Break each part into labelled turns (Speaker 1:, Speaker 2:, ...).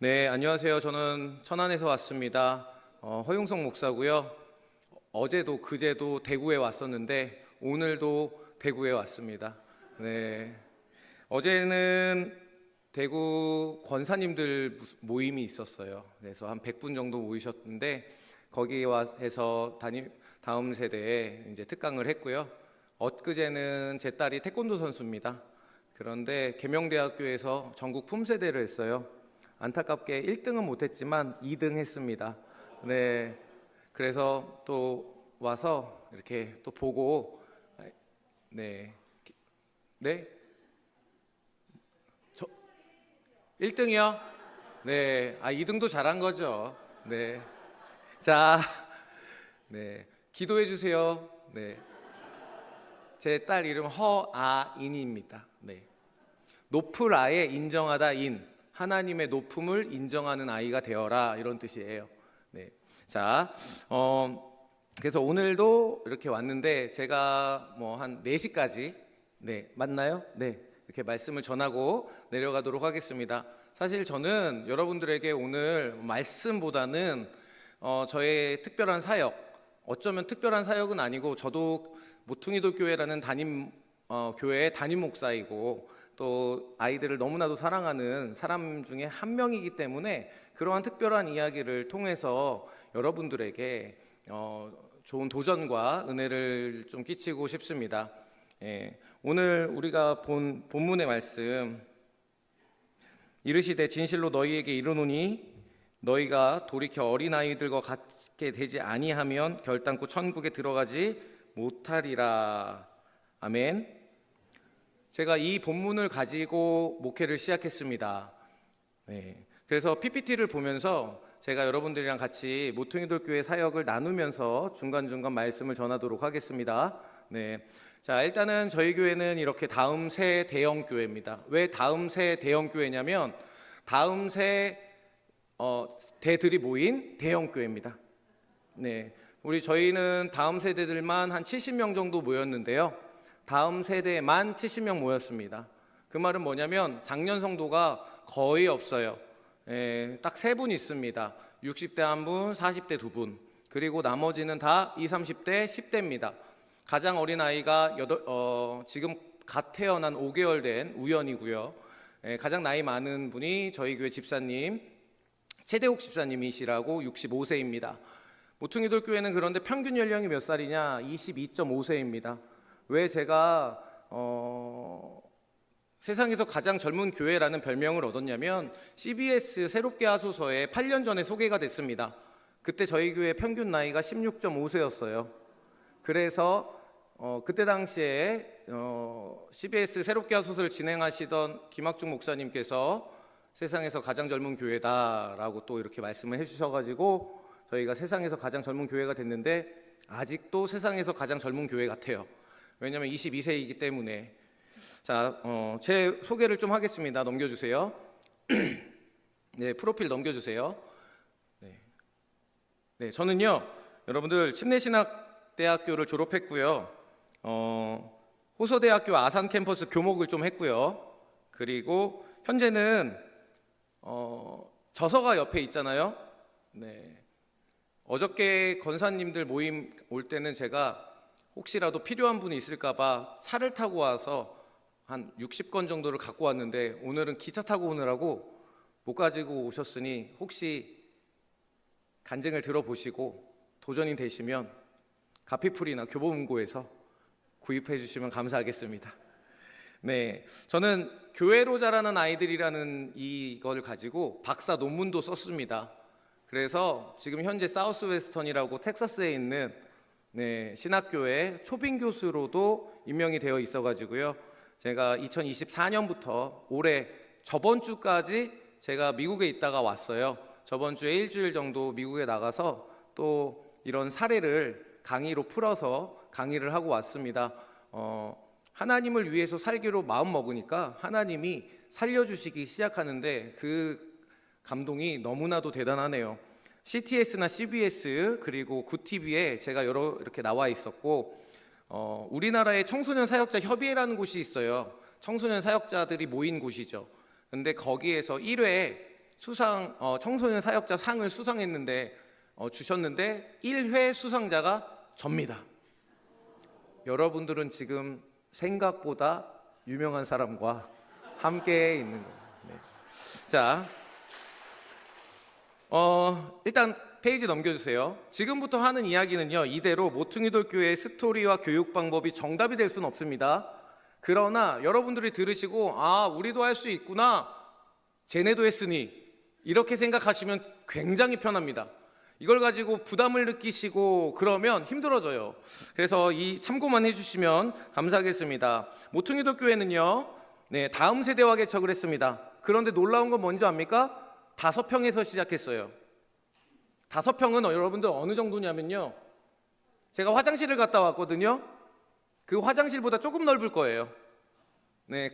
Speaker 1: 네, 안녕하세요. 저는 천안에서 왔습니다. 허용성 목사고요. 어제도 그제도 대구에 왔었는데 오늘도 대구에 왔습니다. 네, 어제는 대구 권사님들 모임이 있었어요. 그래서 한 100분 정도 모이셨는데 거기에 와서 다음 세대에 이제 특강을 했고요. 엊그제는 제 딸이 태권도 선수입니다. 그런데 계명대학교에서 전국 품새대를 했어요. 안타깝게 1등은 못했지만 2등 했습니다. 네, 그래서 또 와서 이렇게 또 보고, 네, 네, 저 1등이요? 네, 2등도 잘한 거죠. 네, 자, 네, 기도해 주세요. 네, 제 딸 이름 허아인입니다. 네, 높을 아에 인정하다 인. 하나님의 높음을 인정하는 아이가 되어라, 이런 뜻이에요. 네. 자, 그래서 오늘도 이렇게 왔는데 제가 뭐 한 4시까지 네, 맞나요? 네. 이렇게 말씀을 전하고 내려가도록 하겠습니다. 사실 저는 여러분들에게 오늘 말씀보다는 저의 특별한 사역, 어쩌면 특별한 사역은 아니고 저도 모퉁이돌 교회라는 교회의 담임 목사이고 또 아이들을 너무나도 사랑하는 사람 중에 한 명이기 때문에 그러한 특별한 이야기를 통해서 여러분들에게 좋은 도전과 은혜를 좀 끼치고 싶습니다. 오늘 우리가 본 본문의 말씀, 이르시되 진실로 너희에게 이르노니 너희가 돌이켜 어린아이들과 같게 되지 아니하면 결단코 천국에 들어가지 못하리라. 아멘. 제가 이 본문을 가지고 목회를 시작했습니다. 네. 그래서 PPT를 보면서 제가 여러분들이랑 같이 모퉁이돌 교회 사역을 나누면서 중간중간 말씀을 전하도록 하겠습니다. 네. 자, 일단은 저희 교회는 이렇게 다음 세 대형 교회입니다. 왜 다음 세 대형 교회냐면 다음 세 대들이 모인 대형 교회입니다. 네. 저희는 다음 세대들만 한 70명 정도 모였는데요. 다음 세대에만 70명 모였습니다. 그 말은 뭐냐면 작년 성도가 거의 없어요. 딱 3분 있습니다. 60대 1분, 40대 2분, 그리고 나머지는 다 20, 30대, 10대입니다. 가장 어린 아이가 지금 갓 태어난 5개월 된 우연이고요. 가장 나이 많은 분이 저희 교회 집사님, 최대욱 집사님이시라고 65세입니다. 모퉁이돌 교회는 그런데 평균 연령이 몇 살이냐? 22.5세입니다. 왜 제가 세상에서 가장 젊은 교회라는 별명을 얻었냐면 CBS 새롭게 하소서에 8년 전에 소개가 됐습니다. 그때 저희 교회 평균 나이가 16.5세였어요. 그래서 그때 당시에 CBS 새롭게 하소서를 진행하시던 김학중 목사님께서 세상에서 가장 젊은 교회다라고 또 이렇게 말씀을 해주셔가지고 저희가 세상에서 가장 젊은 교회가 됐는데 아직도 세상에서 가장 젊은 교회 같아요. 왜냐하면 22세이기 때문에. 자, 제 소개를 좀 하겠습니다. 넘겨주세요. 네, 프로필 넘겨주세요. 네, 저는요, 여러분들 침례신학대학교를 졸업했고요. 호서대학교 아산 캠퍼스 교목을 좀 했고요. 그리고 현재는 저서가 옆에 있잖아요. 네. 어저께 권사님들 모임 올 때는 제가 혹시라도 필요한 분이 있을까봐 차를 타고 와서 한 60권 정도를 갖고 왔는데 오늘은 기차 타고 오느라고 못 가지고 오셨으니 혹시 간증을 들어보시고 도전이 되시면 가피풀이나 교보문고에서 구입해 주시면 감사하겠습니다. 네, 저는 교회로 자라는 아이들이라는 이걸 가지고 박사 논문도 썼습니다. 그래서 지금 현재 사우스웨스턴이라고 텍사스에 있는 신학교의 초빙 교수로도 임명이 되어 있어가지고요. 제가 2024년부터 올해 저번 주까지 제가 미국에 있다가 왔어요. 저번 주에 일주일 정도 미국에 나가서 또 이런 사례를 강의로 풀어서 강의를 하고 왔습니다. 하나님을 위해서 살기로 마음 먹으니까 하나님이 살려주시기 시작하는데 그 감동이 너무나도 대단하네요. CTS나 CBS 그리고 굿TV에 제가 이렇게 나와 있었고 우리나라의 청소년 사역자 협의회라는 곳이 있어요. 청소년 사역자들이 모인 곳이죠. 근데 거기에서 1회 청소년 사역자 상을 수상했는데 주셨는데 1회 수상자가 접니다. 여러분들은 지금 생각보다 유명한 사람과 함께 있는 거예요. 네. 자, 일단 페이지 넘겨주세요. 지금부터 하는 이야기는요, 이대로 모퉁이돌교회의 스토리와 교육 방법이 정답이 될 수는 없습니다. 그러나 여러분들이 들으시고 우리도 할 수 있구나, 쟤네도 했으니 이렇게 생각하시면 굉장히 편합니다. 이걸 가지고 부담을 느끼시고 그러면 힘들어져요. 그래서 이 참고만 해주시면 감사하겠습니다. 모퉁이돌교회는요, 다음 세대와 개척을 했습니다. 그런데 놀라운 건 뭔지 압니까? 5평에서 시작했어요. 5평은 여러분들 어느 정도냐면요, 제가 화장실을 갔다 왔거든요. 그 화장실보다 조금 넓을 거예요.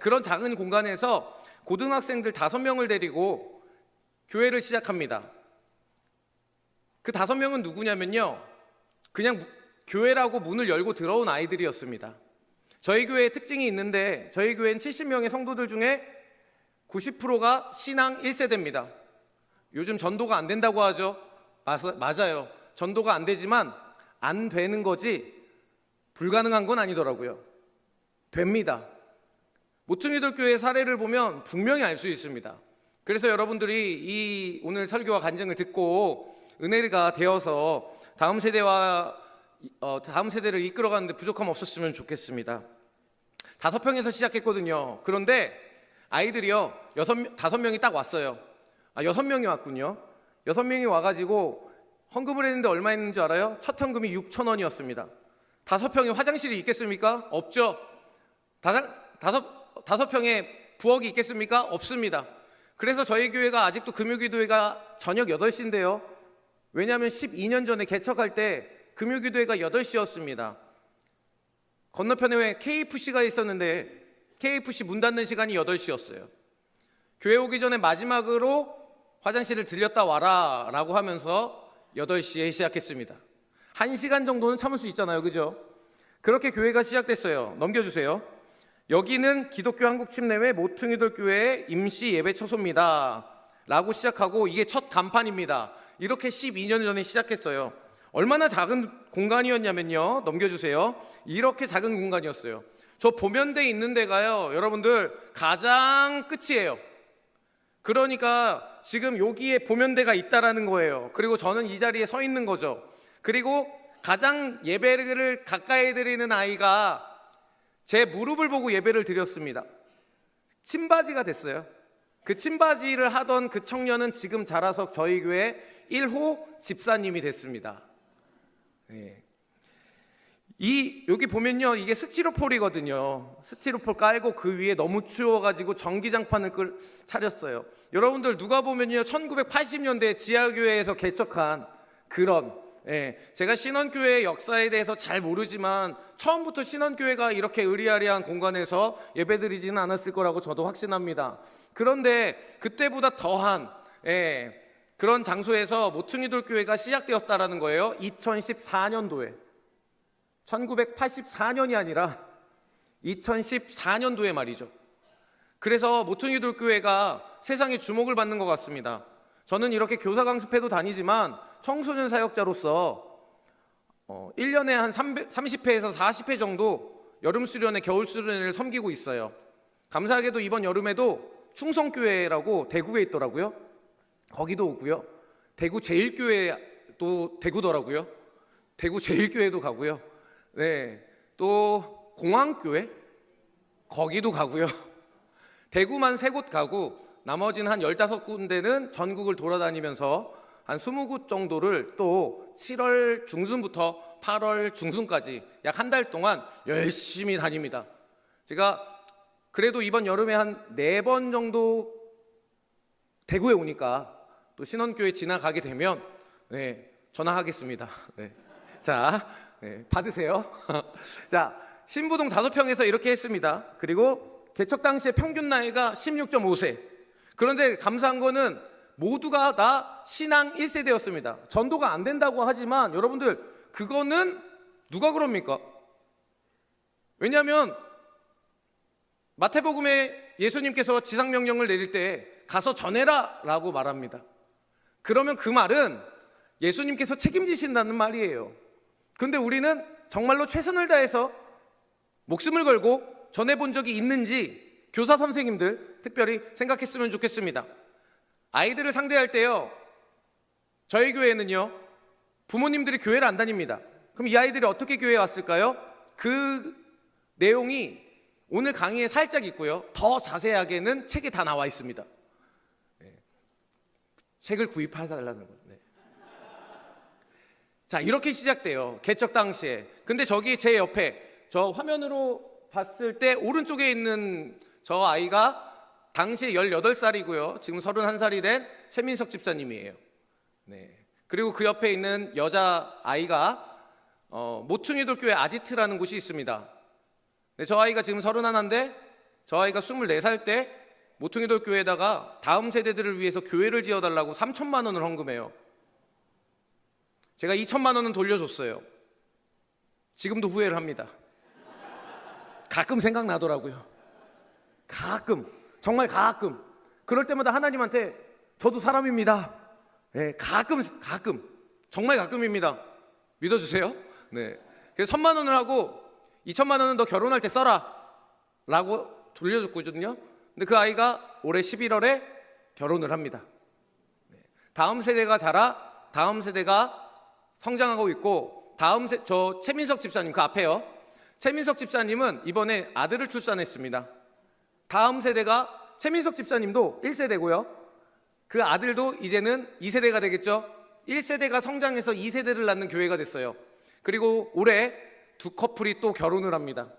Speaker 1: 그런 작은 공간에서 고등학생들 5명을 데리고 교회를 시작합니다. 그 5명은 누구냐면요, 그냥 교회라고 문을 열고 들어온 아이들이었습니다. 저희 교회의 특징이 있는데, 저희 교회는 70명의 성도들 중에 90%가 신앙 1세대입니다. 요즘 전도가 안 된다고 하죠. 맞아요. 전도가 안 되지만 안 되는 거지 불가능한 건 아니더라고요. 됩니다. 모퉁이돌교회 사례를 보면 분명히 알 수 있습니다. 그래서 여러분들이 이 오늘 설교와 간증을 듣고 은혜가 되어서 다음 세대를 이끌어가는데 부족함 없었으면 좋겠습니다. 5평에서 시작했거든요. 그런데 아이들이요, 5명이 딱 왔어요. 6명이 왔군요. 6명이 와가지고 헌금을 했는데 얼마 있는 줄 알아요? 첫 헌금이 6,000원이었습니다. 5평에 화장실이 있겠습니까? 없죠. 5평에 부엌이 있겠습니까? 없습니다. 그래서 저희 교회가 아직도 금요기도회가 저녁 8시인데요. 왜냐하면 12년 전에 개척할 때 금요기도회가 8시였습니다. 건너편에 왜 KFC가 있었는데 KFC 문 닫는 시간이 8시였어요. 교회 오기 전에 마지막으로 화장실을 들렸다 와라 라고 하면서 8시에 시작했습니다. 1시간 정도는 참을 수 있잖아요, 그죠? 그렇게 교회가 시작됐어요. 넘겨주세요. 여기는 기독교 한국침례회 모퉁이돌교회의 임시 예배 처소입니다 라고 시작하고, 이게 첫 간판입니다. 이렇게 12년 전에 시작했어요. 얼마나 작은 공간이었냐면요, 넘겨주세요. 이렇게 작은 공간이었어요. 저 보면대 있는 데가요, 여러분들 가장 끝이에요. 그러니까 지금 여기에 보면대가 있다라는 거예요. 그리고 저는 이 자리에 서 있는 거죠. 그리고 가장 예배를 가까이 드리는 아이가 제 무릎을 보고 예배를 드렸습니다. 침바지가 됐어요. 그 침바지를 하던 그 청년은 지금 자라서 저희 교회 1호 집사님이 됐습니다. 여기 보면요, 이게 스티로폴이거든요. 스티로폴 깔고 그 위에 너무 추워가지고 전기장판을 차렸어요. 여러분들 누가 보면요, 1980년대 지하교회에서 개척한 그런, 제가 신원교회의 역사에 대해서 잘 모르지만 처음부터 신원교회가 이렇게 의리아리한 공간에서 예배드리지는 않았을 거라고 저도 확신합니다. 그런데 그때보다 더한 그런 장소에서 모퉁이돌교회가 시작되었다라는 거예요. 2014년도에 1984년이 아니라 2014년도에 말이죠. 그래서 모퉁이돌교회가 세상에 주목을 받는 것 같습니다. 저는 이렇게 교사 강습회도 다니지만 청소년 사역자로서 1년에 한 30회에서 40회 정도 여름 수련회, 겨울 수련회를 섬기고 있어요. 감사하게도 이번 여름에도 충성교회라고 대구에 있더라고요. 거기도 오고요. 대구 제일교회도 대구더라고요. 대구 제일교회도 가고요. 또 공항교회 거기도 가고요. 대구만 3곳 가고 나머지는 한 15군데는 전국을 돌아다니면서 한 20곳 정도를 또 7월 중순부터 8월 중순까지 약 한 달 동안 열심히 다닙니다. 제가 그래도 이번 여름에 한 4번 정도 대구에 오니까 또 신원교회 지나가게 되면 전화하겠습니다. 자, 받으세요. 자, 신부동 5평에서 이렇게 했습니다. 그리고 개척 당시에 평균 나이가 16.5세. 그런데 감사한 거는 모두가 다 신앙 1세대였습니다. 전도가 안 된다고 하지만 여러분들, 그거는 누가 그럽니까? 왜냐하면 마태복음에 예수님께서 지상명령을 내릴 때 가서 전해라 라고 말합니다. 그러면 그 말은 예수님께서 책임지신다는 말이에요. 근데 우리는 정말로 최선을 다해서 목숨을 걸고 전해본 적이 있는지 교사 선생님들 특별히 생각했으면 좋겠습니다. 아이들을 상대할 때요, 저희 교회는요, 부모님들이 교회를 안 다닙니다. 그럼 이 아이들이 어떻게 교회에 왔을까요? 그 내용이 오늘 강의에 살짝 있고요, 더 자세하게는 책에 다 나와 있습니다. 책을 구입하달라는 거예요. 자, 이렇게 시작돼요, 개척 당시에. 근데 저기 제 옆에 저 화면으로 봤을 때 오른쪽에 있는 저 아이가 당시에 18살이고요 지금 31살이 된 최민석 집사님이에요. 네. 그리고 그 옆에 있는 여자 아이가 모퉁이돌교회 아지트라는 곳이 있습니다. 네, 저 아이가 지금 31인데 저 아이가 24살 때 모퉁이돌교회에다가 다음 세대들을 위해서 교회를 지어달라고 3천만 원을 헌금해요. 제가 2천만 원은 돌려줬어요. 지금도 후회를 합니다. 가끔 생각나더라고요. 가끔, 정말 가끔. 그럴 때마다 하나님한테 저도 사람입니다. 네, 가끔 정말 가끔입니다. 믿어주세요. 네. 그래서 1,000만 원을 하고 2천만 원은 너 결혼할 때 써라 라고 돌려줬거든요. 근데 그 아이가 올해 11월에 결혼을 합니다. 네. 다음 세대가 자라, 다음 세대가 성장하고 있고, 저 최민석 집사님 그 앞에요. 최민석 집사님은 이번에 아들을 출산했습니다. 다음 세대가 최민석 집사님도 1세대고요 그 아들도 이제는 2세대가 되겠죠. 1세대가 성장해서 2세대를 낳는 교회가 됐어요. 그리고 올해 두 커플이 또 결혼을 합니다.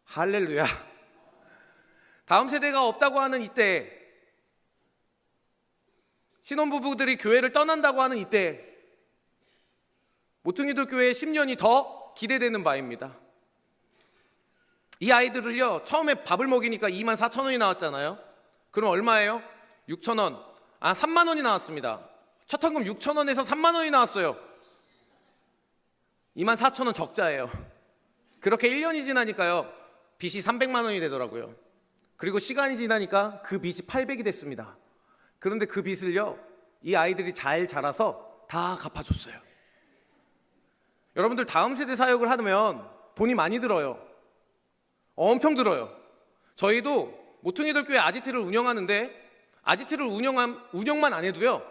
Speaker 1: 할렐루야. 다음 세대가 없다고 하는 이때, 신혼부부들이 교회를 떠난다고 하는 이때, 모퉁이돌 교회의 10년이 더 기대되는 바입니다. 이 아이들을요, 처음에 밥을 먹이니까 24,000원이 나왔잖아요. 그럼 얼마예요? 6,000원. 3만 원이 나왔습니다. 첫 헌금 6,000원에서 3만 원이 나왔어요. 24,000원 적자예요. 그렇게 1년이 지나니까요, 빚이 300만 원이 되더라고요. 그리고 시간이 지나니까 그 빚이 800이 됐습니다. 그런데 그 빚을요, 이 아이들이 잘 자라서 다 갚아줬어요. 여러분들 다음 세대 사역을 하면 돈이 많이 들어요. 엄청 들어요. 저희도 모퉁이돌 교회 아지트를 운영하는데, 아지트를 운영만 안 해도요,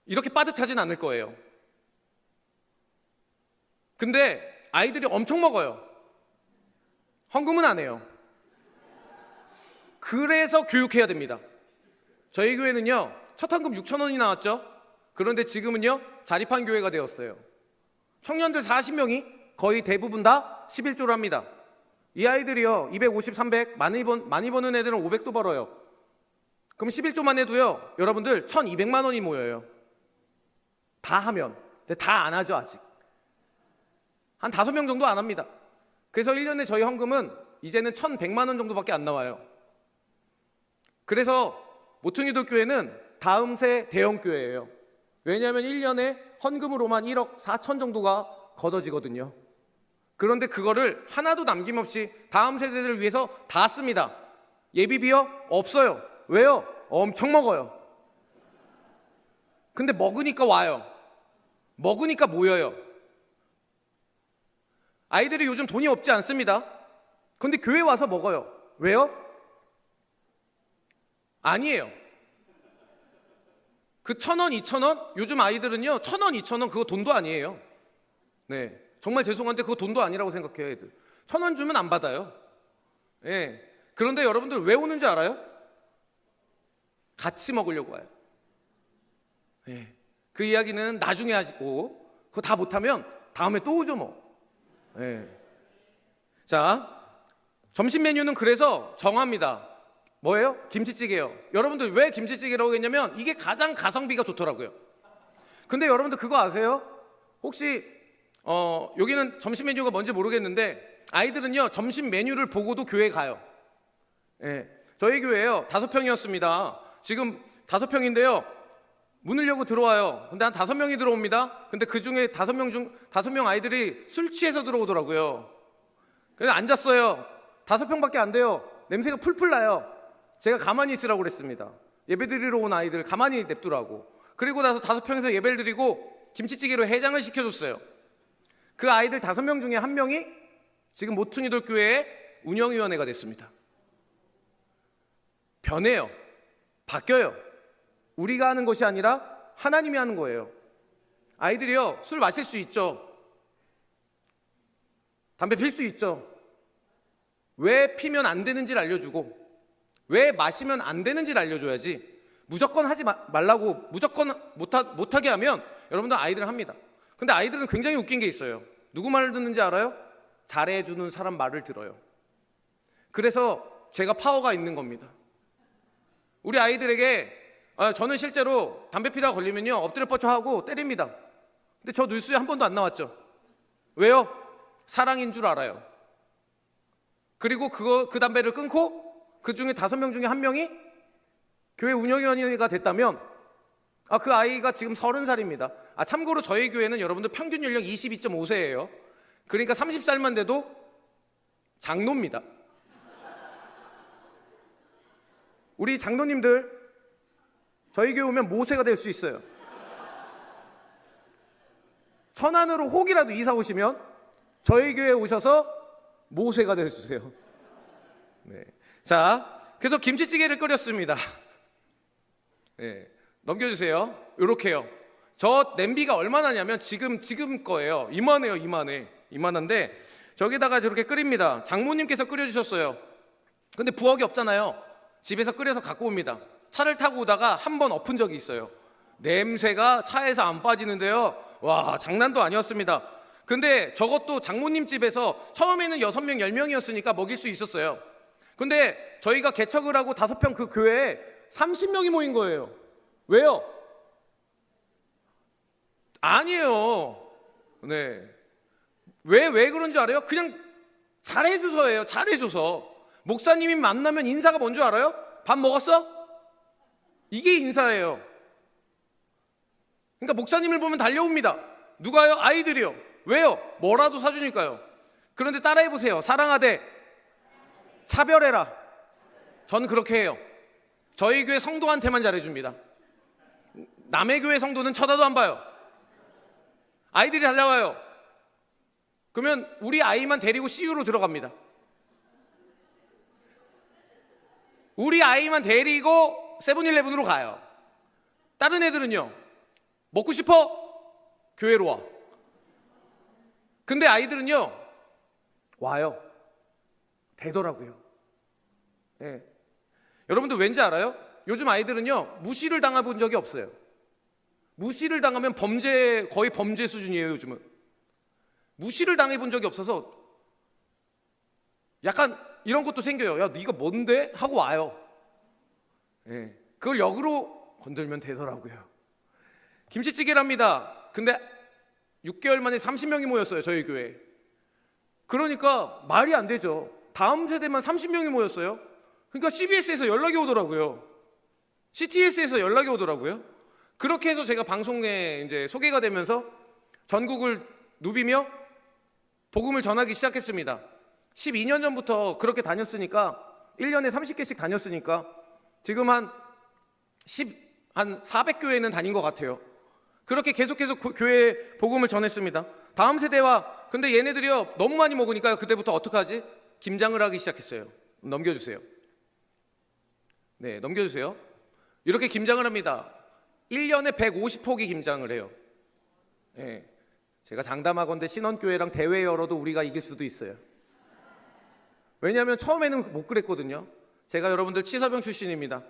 Speaker 1: 이렇게 빠듯하진 않을 거예요. 근데 아이들이 엄청 먹어요. 헌금은 안 해요. 그래서 교육해야 됩니다. 저희 교회는요, 첫 헌금 6,000원이 나왔죠. 그런데 지금은요, 자립한 교회가 되었어요. 청년들 40명이 거의 대부분 다 11조를 합니다. 이 아이들이요, 250, 300, 많이 버는 애들은 500도 벌어요. 그럼 11조만 해도요, 여러분들 1,200만 원이 모여요. 다 하면. 근데 다 안 하죠, 아직. 한 5명 정도 안 합니다. 그래서 1년에 저희 헌금은 이제는 1,100만 원 정도밖에 안 나와요. 그래서 모퉁이돌 교회는 다음 세 대형 교회예요. 왜냐하면 1년에 헌금으로만 1억 4천 정도가 걷어지거든요. 그런데 그거를 하나도 남김없이 다음 세대들을 위해서 다 씁니다. 예비비요? 없어요. 왜요? 엄청 먹어요. 근데 먹으니까 와요. 먹으니까 모여요. 아이들이 요즘 돈이 없지 않습니다. 근데 교회 와서 먹어요. 왜요? 아니에요. 그 1,000원, 2,000원? 요즘 아이들은요, 1,000원, 2,000원 그거 돈도 아니에요. 네, 정말 죄송한데 그거 돈도 아니라고 생각해요, 애들. 1,000원 주면 안 받아요. 예. 그런데 여러분들 왜 오는지 알아요? 같이 먹으려고 와요. 예. 그 이야기는 나중에 하시고, 그거 다 못하면 다음에 또 오죠 뭐. 예. 자, 점심 메뉴는 그래서 정합니다. 뭐예요? 김치찌개요. 여러분들 왜 김치찌개라고 했냐면 이게 가장 가성비가 좋더라고요. 근데 여러분들 그거 아세요? 혹시 여기는 점심 메뉴가 뭔지 모르겠는데 아이들은요, 점심 메뉴를 보고도 교회에 가요. 예. 저희 교회요, 5평이었습니다. 지금 5평인데요, 문을 열고 들어와요. 근데 한 5명이 들어옵니다. 근데 그 중에 5명 아이들이 술 취해서 들어오더라고요. 그래서 앉았어요. 5평밖에 안 돼요. 냄새가 풀풀 나요. 제가 가만히 있으라고 그랬습니다. 예배 드리러 온 아이들 가만히 냅두라고. 그리고 나서 5평에서 예배를 드리고 김치찌개로 해장을 시켜줬어요. 그 아이들 5명 중에 1명이 지금 모퉁이돌교회의 운영위원회가 됐습니다. 변해요. 바뀌어요. 우리가 하는 것이 아니라 하나님이 하는 거예요. 아이들이요, 술 마실 수 있죠. 담배 필 수 있죠. 왜 피면 안 되는지를 알려주고 왜 마시면 안 되는지를 알려줘야지, 무조건 하지 말라고 무조건 못하게 하면 여러분들 아이들은 합니다. 근데 아이들은 굉장히 웃긴 게 있어요. 누구 말을 듣는지 알아요? 잘해주는 사람 말을 들어요. 그래서 제가 파워가 있는 겁니다. 우리 아이들에게 저는 실제로 담배 피다가 걸리면요 엎드려 뻗쳐 하고 때립니다. 근데 저 뉴스에 한 번도 안 나왔죠. 왜요? 사랑인 줄 알아요. 그리고 그 담배를 끊고 그 중에 5명 중에 1명이 교회 운영위원회가 됐다면 그 아이가 지금 30살입니다. 참고로 저희 교회는 여러분들 평균 연령 22.5세예요. 그러니까 30살만 돼도 장로입니다. 우리 장로님들 저희 교회 오면 모세가 될 수 있어요. 천안으로 혹이라도 이사 오시면 저희 교회에 오셔서 모세가 되주세요. 네. 자, 그래서 김치찌개를 끓였습니다. 네. 넘겨주세요. 요렇게요. 저 냄비가 얼마나냐면 지금 거예요. 이만해요. 이만한데 저기다가 저렇게 끓입니다. 장모님께서 끓여주셨어요. 근데 부엌이 없잖아요. 집에서 끓여서 갖고 옵니다. 차를 타고 오다가 한 번 엎은 적이 있어요. 냄새가 차에서 안 빠지는데요. 와, 장난도 아니었습니다. 근데 저것도 장모님 집에서 처음에는 6명, 10명이었으니까 먹일 수 있었어요. 근데 저희가 개척을 하고 5평 그 교회에 30명이 모인 거예요. 왜요? 아니에요. 네. 왜 그런 줄 알아요? 그냥 잘해줘서예요. 잘해줘서. 목사님이 만나면 인사가 뭔 줄 알아요? 밥 먹었어? 이게 인사예요. 그러니까 목사님을 보면 달려옵니다. 누가요? 아이들이요. 왜요? 뭐라도 사주니까요. 그런데 따라해보세요. 사랑하되 차별해라. 저는 그렇게 해요. 저희 교회 성도한테만 잘해줍니다. 남의 교회 성도는 쳐다도 안 봐요. 아이들이 달려와요. 그러면 우리 아이만 데리고 CU로 들어갑니다. 우리 아이만 데리고 세븐일레븐으로 가요. 다른 애들은요, 먹고 싶어? 교회로 와. 근데 아이들은요, 와요. 되더라고요. 네. 여러분들 왠지 알아요? 요즘 아이들은요, 무시를 당해본 적이 없어요. 무시를 당하면 거의 범죄 수준이에요, 요즘은. 무시를 당해본 적이 없어서 약간 이런 것도 생겨요. 야, 네가 뭔데? 하고 와요. 네. 그걸 역으로 건들면 되더라고요. 김치찌개랍니다. 근데 6개월 만에 30명이 모였어요, 저희 교회에. 그러니까 말이 안 되죠. 다음 세대만 30명이 모였어요. 그러니까 CBS에서 연락이 오더라고요. CTS에서 연락이 오더라고요. 그렇게 해서 제가 방송에 이제 소개가 되면서 전국을 누비며 복음을 전하기 시작했습니다. 12년 전부터 그렇게 다녔으니까 1년에 30개씩 다녔으니까 지금 한 400교회는 다닌 것 같아요. 그렇게 계속해서 교회 복음을 전했습니다. 다음 세대와 근데 얘네들이요 너무 많이 먹으니까요. 그때부터 어떡하지? 김장을 하기 시작했어요. 넘겨주세요. 네, 넘겨주세요. 이렇게 김장을 합니다. 1년에 150포기 김장을 해요. 네, 제가 장담하건대 신원교회랑 대회 열어도 우리가 이길 수도 있어요. 왜냐하면 처음에는 못 그랬거든요. 제가 여러분들 치서병 출신입니다.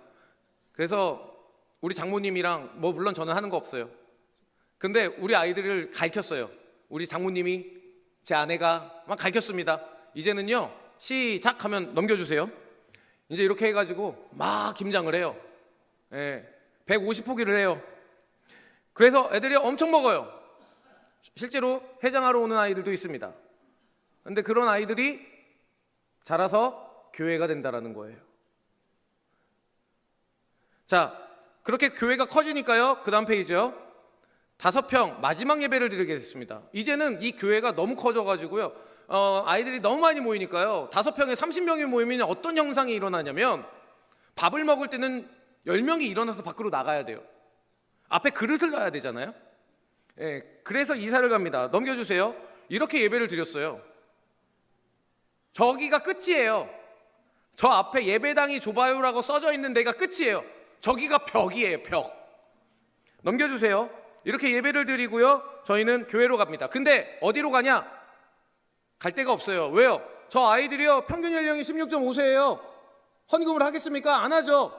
Speaker 1: 그래서 우리 장모님이랑 물론 저는 하는 거 없어요. 근데 우리 아이들을 가르쳤어요. 우리 장모님이 제 아내가 막 가르쳤습니다. 이제는요 시작하면 넘겨주세요. 이제 이렇게 해가지고 막 김장을 해요. 150포기를 해요. 그래서 애들이 엄청 먹어요. 실제로 해장하러 오는 아이들도 있습니다. 근데 그런 아이들이 자라서 교회가 된다라는 거예요. 자, 그렇게 교회가 커지니까요. 그 다음 페이지요. 5평 마지막 예배를 드리게 됐습니다. 이제는 이 교회가 너무 커져가지고요. 아이들이 너무 많이 모이니까요. 5평에 30명이 모이면 어떤 현상이 일어나냐면 밥을 먹을 때는 10명이 일어나서 밖으로 나가야 돼요. 앞에 그릇을 놔야 되잖아요. 예, 그래서 이사를 갑니다. 넘겨주세요. 이렇게 예배를 드렸어요. 저기가 끝이에요. 저 앞에 예배당이 좁아요라고 써져 있는 데가 끝이에요. 저기가 벽이에요, 벽. 넘겨주세요. 이렇게 예배를 드리고요, 저희는 교회로 갑니다. 근데 어디로 가냐? 갈 데가 없어요. 왜요? 저 아이들이요, 평균 연령이 16.5세예요. 헌금을 하겠습니까? 안 하죠.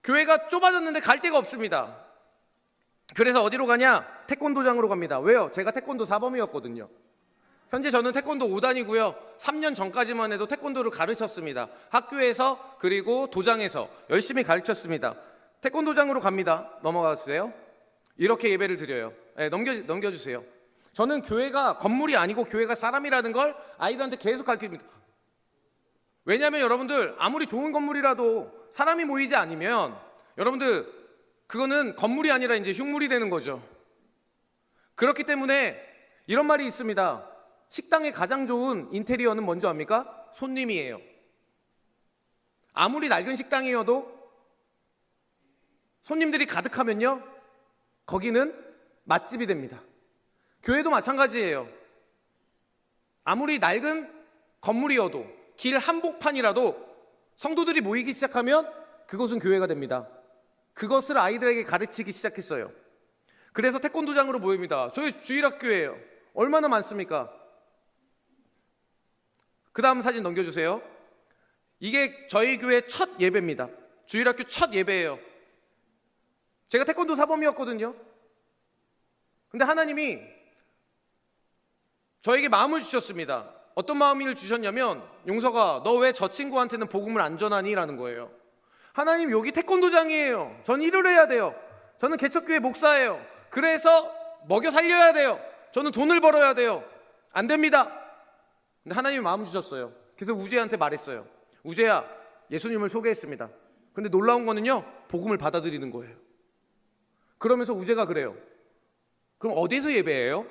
Speaker 1: 교회가 좁아졌는데 갈 데가 없습니다. 그래서 어디로 가냐? 태권도장으로 갑니다. 왜요? 제가 태권도 사범이었거든요. 현재 저는 태권도 5단이고요. 3년 전까지만 해도 태권도를 가르쳤습니다. 학교에서 그리고 도장에서 열심히 가르쳤습니다. 태권도장으로 갑니다. 넘어가 주세요. 이렇게 예배를 드려요. 네, 넘겨주세요. 저는 교회가 건물이 아니고 교회가 사람이라는 걸 아이들한테 계속 가르칩니다. 왜냐하면 여러분들, 아무리 좋은 건물이라도 사람이 모이지 않으면 여러분들 그거는 건물이 아니라 이제 흉물이 되는 거죠. 그렇기 때문에 이런 말이 있습니다. 식당의 가장 좋은 인테리어는 뭔지 압니까? 손님이에요. 아무리 낡은 식당이어도 손님들이 가득하면요, 거기는 맛집이 됩니다. 교회도 마찬가지예요. 아무리 낡은 건물이어도 길 한복판이라도 성도들이 모이기 시작하면 그것은 교회가 됩니다. 그것을 아이들에게 가르치기 시작했어요. 그래서 태권도장으로 모입니다. 저희 주일학교예요. 얼마나 많습니까? 그 다음 사진 넘겨주세요. 이게 저희 교회 첫 예배입니다. 주일학교 첫 예배예요. 제가 태권도 사범이었거든요. 근데 하나님이 저에게 마음을 주셨습니다. 어떤 마음을 주셨냐면, 용서가, 너 왜 저 친구한테는 복음을 안 전하니? 라는 거예요. 하나님, 여기 태권도장이에요. 전 일을 해야 돼요. 저는 개척교회 목사예요. 그래서 먹여 살려야 돼요. 저는 돈을 벌어야 돼요. 안 됩니다. 근데 하나님이 마음 주셨어요. 그래서 우재한테 말했어요. 우재야, 예수님을 소개했습니다. 근데 놀라운 거는요, 복음을 받아들이는 거예요. 그러면서 우재가 그래요. 그럼 어디서 예배해요?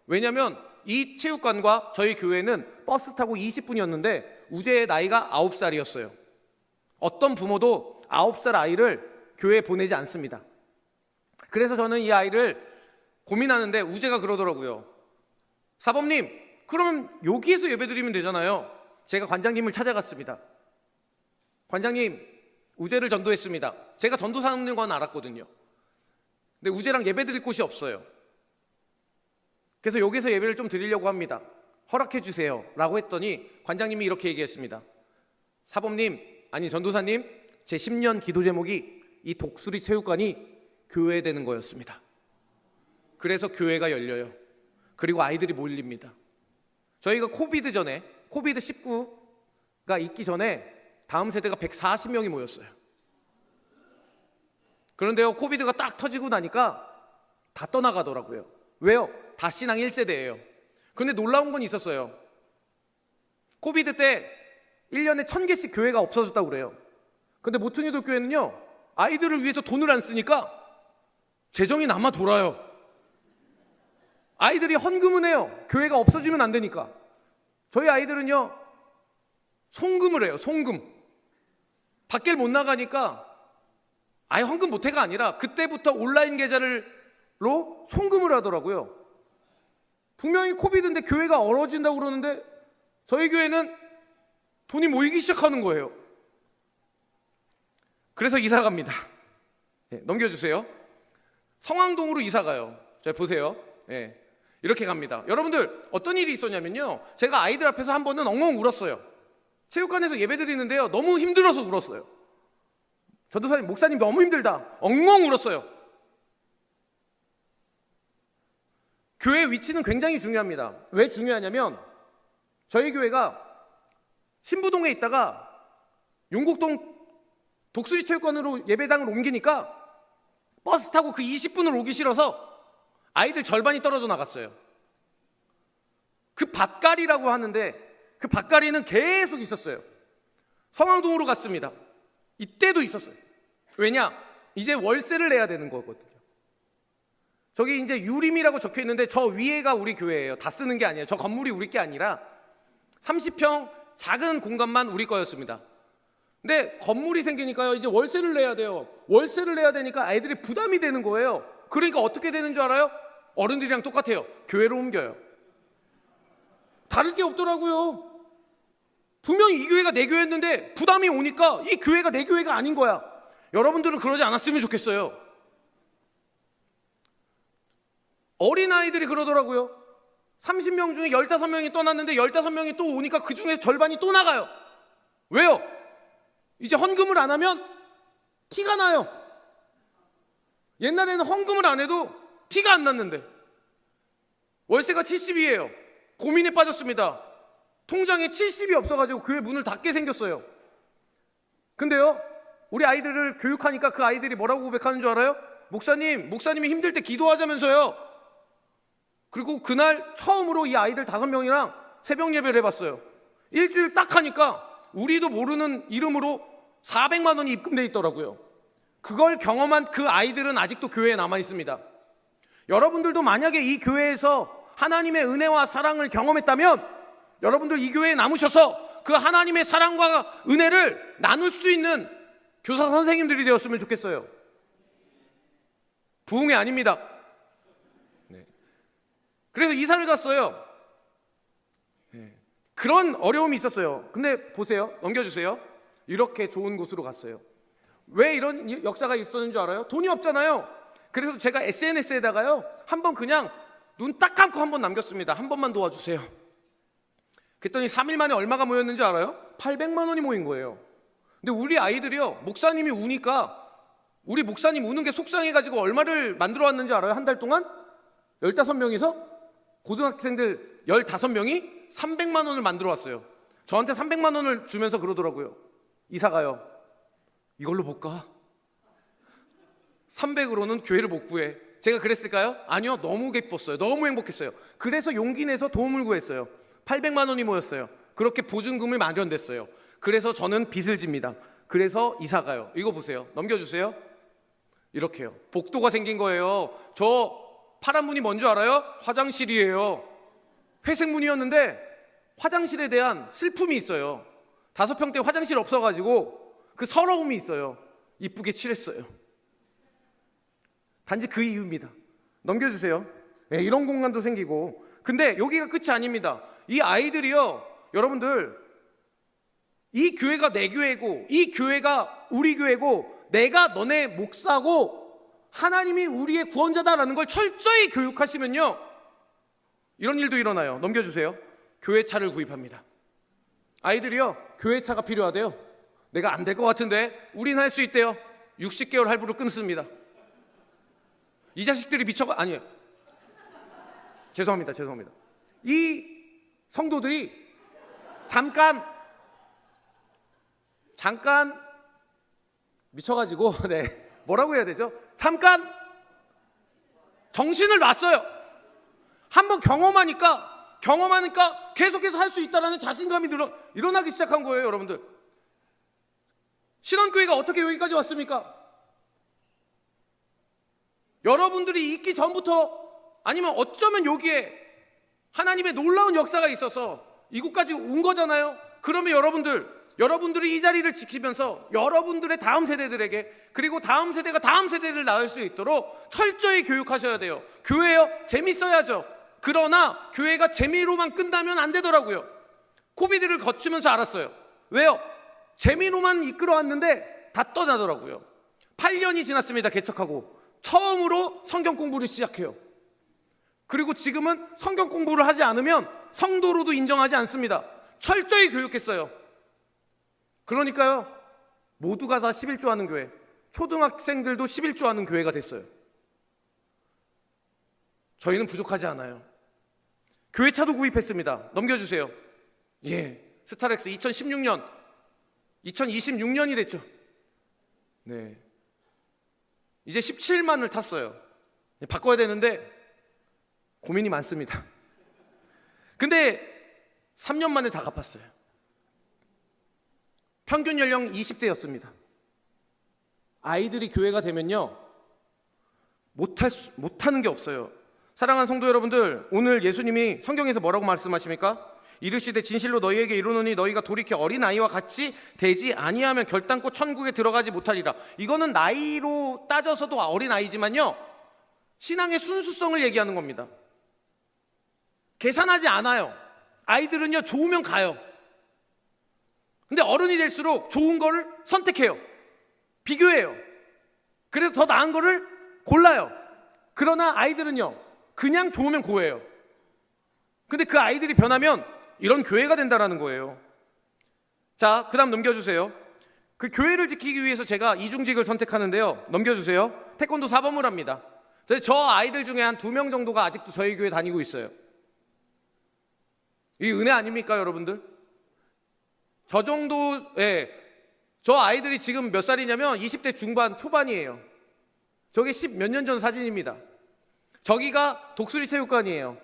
Speaker 1: 왜냐면 이 체육관과 저희 교회는 버스 타고 20분이었는데 우재의 나이가 9살이었어요. 어떤 부모도 9살 아이를 교회에 보내지 않습니다. 그래서 저는 이 아이를 고민하는데 우재가 그러더라고요. 사범님, 그러면 여기에서 예배드리면 되잖아요. 제가 관장님을 찾아갔습니다. 관장님, 우재를 전도했습니다. 제가 전도 사는 건 알았거든요. 근데 우재랑 예배드릴 곳이 없어요. 그래서 여기서 예배를 좀 드리려고 합니다. 허락해 주세요 라고 했더니 관장님이 이렇게 얘기했습니다. 사범님, 아니 전도사님, 제 10년 기도 제목이 이 독수리 체육관이 교회되는 거였습니다. 그래서 교회가 열려요. 그리고 아이들이 몰립니다. 저희가 코비드 전에, 코비드19가 있기 전에 다음 세대가 140명이 모였어요. 그런데요, 코비드가 딱 터지고 나니까 다 떠나가더라고요. 왜요? 다 신앙 1세대예요. 그런데 놀라운 건 있었어요. 코비드 때 1년에 1000개씩 교회가 없어졌다고 그래요. 근데 모퉁이돌 교회는요, 아이들을 위해서 돈을 안 쓰니까 재정이 남아 돌아요. 아이들이 헌금은 해요. 교회가 없어지면 안 되니까. 저희 아이들은요, 송금을 해요. 송금. 밖을 못 나가니까 아예 헌금 못해가 아니라 그때부터 온라인 계좌로 송금을 하더라고요. 분명히 코비드인데 교회가 얼어진다고 그러는데 저희 교회는 돈이 모이기 시작하는 거예요. 그래서 이사 갑니다. 네, 넘겨주세요. 성황동으로 이사 가요. 자, 보세요. 네, 이렇게 갑니다. 여러분들, 어떤 일이 있었냐면요, 제가 아이들 앞에서 한 번은 엉엉 울었어요. 체육관에서 예배 드리는데요, 너무 힘들어서 울었어요. 전도사님, 목사님 너무 힘들다. 엉엉 울었어요. 교회 위치는 굉장히 중요합니다. 왜 중요하냐면 저희 교회가 신부동에 있다가 용곡동 독수리 체육관으로 예배당을 옮기니까 버스 타고 그 20분을 오기 싫어서 아이들 절반이 떨어져 나갔어요. 그 밭가리라고 하는데 그 밭가리는 계속 있었어요. 성황동으로 갔습니다. 이때도 있었어요. 왜냐? 이제 월세를 내야 되는 거거든요. 저기 이제 유림이라고 적혀 있는데 저 위에가 우리 교회예요. 다 쓰는 게 아니에요. 저 건물이 우리 게 아니라 30평 작은 공간만 우리 거였습니다. 근데 건물이 생기니까요, 이제 월세를 내야 돼요. 월세를 내야 되니까 아이들이 부담이 되는 거예요. 그러니까 어떻게 되는 줄 알아요? 어른들이랑 똑같아요. 교회로 옮겨요. 다를 게 없더라고요. 분명히 이 교회가 내 교회였는데 부담이 오니까 이 교회가 내 교회가 아닌 거야. 여러분들은 그러지 않았으면 좋겠어요. 어린아이들이 그러더라고요. 30명 중에 15명이 떠났는데 15명이 또 오니까 그 중에 절반이 또 나가요. 왜요? 이제 헌금을 안 하면 티가 나요. 옛날에는 헌금을 안 해도 티가 안 났는데 월세가 70이에요. 고민에 빠졌습니다. 통장에 70이 없어가지고 교회 문을 닫게 생겼어요. 근데요, 우리 아이들을 교육하니까 그 아이들이 뭐라고 고백하는 줄 알아요? 목사님이 힘들 때 기도하자면서요. 그리고 그날 처음으로 이 아이들 5명이랑 새벽 예배를 해봤어요. 일주일 딱 하니까 우리도 모르는 이름으로 400만 원이 입금돼 있더라고요. 그걸 경험한 그 아이들은 아직도 교회에 남아 있습니다. 여러분들도 만약에 이 교회에서 하나님의 은혜와 사랑을 경험했다면 여러분들 이 교회에 남으셔서 그 하나님의 사랑과 은혜를 나눌 수 있는 교사 선생님들이 되었으면 좋겠어요. 부흥회 아닙니다. 네. 그래서 이사를 갔어요. 네. 그런 어려움이 있었어요. 근데 보세요. 넘겨주세요. 이렇게 좋은 곳으로 갔어요. 왜 이런 역사가 있었는 줄 알아요? 돈이 없잖아요. 그래서 제가 SNS에다가요 한번 그냥 눈 딱 감고 한번 남겼습니다. 한 번만 도와주세요. 그랬더니 3일 만에 얼마가 모였는지 알아요? 800만 원이 모인 거예요. 근데 우리 아이들이요, 목사님이 우니까 우리 목사님 우는 게 속상해가지고 얼마를 만들어 왔는지 알아요? 한 달 동안 15명이서 고등학생들 15명이 300만 원을 만들어 왔어요. 저한테 300만 원을 주면서 그러더라고요. 이사가요, 이걸로 못 가. 300으로는 교회를 못 구해. 제가 그랬을까요? 아니요, 너무 기뻤어요. 너무 행복했어요. 그래서 용기 내서 도움을 구했어요. 800만 원이 모였어요. 그렇게 보증금이 마련됐어요. 그래서 저는 빚을 집니다. 그래서 이사가요. 이거 보세요. 넘겨주세요. 이렇게요. 복도가 생긴 거예요. 저 파란 문이 뭔지 알아요? 화장실이에요. 회색 문이었는데 화장실에 대한 슬픔이 있어요. 5평대 화장실 없어가지고 그 서러움이 있어요. 이쁘게 칠했어요. 단지 그 이유입니다. 넘겨주세요. 네, 이런 공간도 생기고. 근데 여기가 끝이 아닙니다. 이 아이들이요, 여러분들, 이 교회가 내 교회고 이 교회가 우리 교회고 내가 너네 목사고 하나님이 우리의 구원자다라는 걸 철저히 교육하시면요, 이런 일도 일어나요. 넘겨주세요. 교회차를 구입합니다. 아이들이요, 교회차가 필요하대요. 내가 안 될 것 같은데 우린 할 수 있대요. 60개월 할부를 끊습니다. 이 자식들이 미쳐가, 아니에요, 죄송합니다. 이 성도들이 잠깐 미쳐가지고 네, 뭐라고 해야 되죠? 잠깐 정신을 놨어요. 한번 경험하니까 계속해서 할 수 있다는 자신감이 일어나기 시작한 거예요. 여러분들, 신원교회가 어떻게 여기까지 왔습니까? 여러분들이 있기 전부터, 아니면 어쩌면 여기에 하나님의 놀라운 역사가 있어서 이곳까지 온 거잖아요. 그러면 여러분들이 이 자리를 지키면서 여러분들의 다음 세대들에게, 그리고 다음 세대가 다음 세대를 낳을 수 있도록 철저히 교육하셔야 돼요. 교회요, 재밌어야죠. 그러나 교회가 재미로만 끝나면 안 되더라고요. 코비드를 거치면서 알았어요. 왜요? 재미로만 이끌어 왔는데 다 떠나더라고요. 8년이 지났습니다. 개척하고 처음으로 성경 공부를 시작해요. 그리고 지금은 성경 공부를 하지 않으면 성도로도 인정하지 않습니다. 철저히 교육했어요. 그러니까요, 모두가 다 11조 하는 교회, 초등학생들도 11조 하는 교회가 됐어요. 저희는 부족하지 않아요. 교회차도 구입했습니다. 넘겨주세요. 예, 스타렉스 2016년 2026년이 됐죠. 네, 이제 17만을 탔어요. 바꿔야 되는데 고민이 많습니다. 근데 3년 만에 다 갚았어요. 평균 연령 20대였습니다. 아이들이 교회가 되면요, 못하는 게 없어요. 사랑하는 성도 여러분들, 오늘 예수님이 성경에서 뭐라고 말씀하십니까? 이르시되 진실로 너희에게 이르노니 너희가 돌이켜 어린아이와 같이 되지 아니하면 결단코 천국에 들어가지 못하리라. 이거는 나이로 따져서도 어린아이지만요, 신앙의 순수성을 얘기하는 겁니다. 계산하지 않아요. 아이들은요, 좋으면 가요. 근데 어른이 될수록 좋은 거를 선택해요. 비교해요. 그래서 더 나은 거를 골라요. 그러나 아이들은요, 그냥 좋으면 고해요. 근데 그 아이들이 변하면 이런 교회가 된다는 거예요. 자, 그 다음 넘겨주세요. 그 교회를 지키기 위해서 제가 이중직을 선택하는데요, 넘겨주세요. 태권도 사범을 합니다. 저 아이들 중에 한 2명 정도가 아직도 저희 교회 다니고 있어요. 이 은혜 아닙니까, 여러분들? 저 정도에 저 아이들이 지금 몇 살이냐면 20대 중반 초반이에요. 저게 10 몇 년 전 사진입니다. 저기가 독수리 체육관이에요.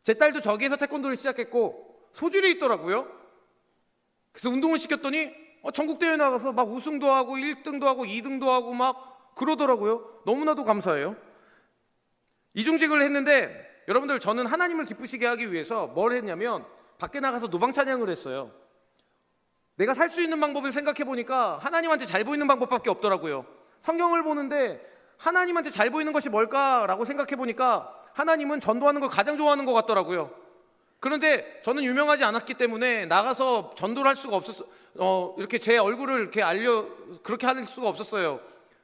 Speaker 1: 제 딸도 저기에서 태권도를 시작했고 소질이 있더라고요. 그래서 운동을 시켰더니 전국대회 나가서 막 우승도 하고 1등도 하고 2등도 하고 막 그러더라고요. 너무나도 감사해요. 이중직을 했는데 여러분들, 저는 하나님을 기쁘시게 하기 위해서 뭘 했냐면 밖에 나가서 노방 찬양을 했어요. 내가 살 수 있는 방법을 생각해 보니까 하나님한테 잘 보이는 방법밖에 없더라고요. 성경을 보는데 하나님한테 잘 보이는 것이 뭘까라고 생각해 보니까 하나님은 전도하는 걸 가장 좋아하는 것 같더라고요. 그런데 저는 유명하지 않았기 때문에 나가서 전도를 할 수가 없었어요. 이렇게 제 얼굴을 이렇게 그렇게 할 수가 없었어요.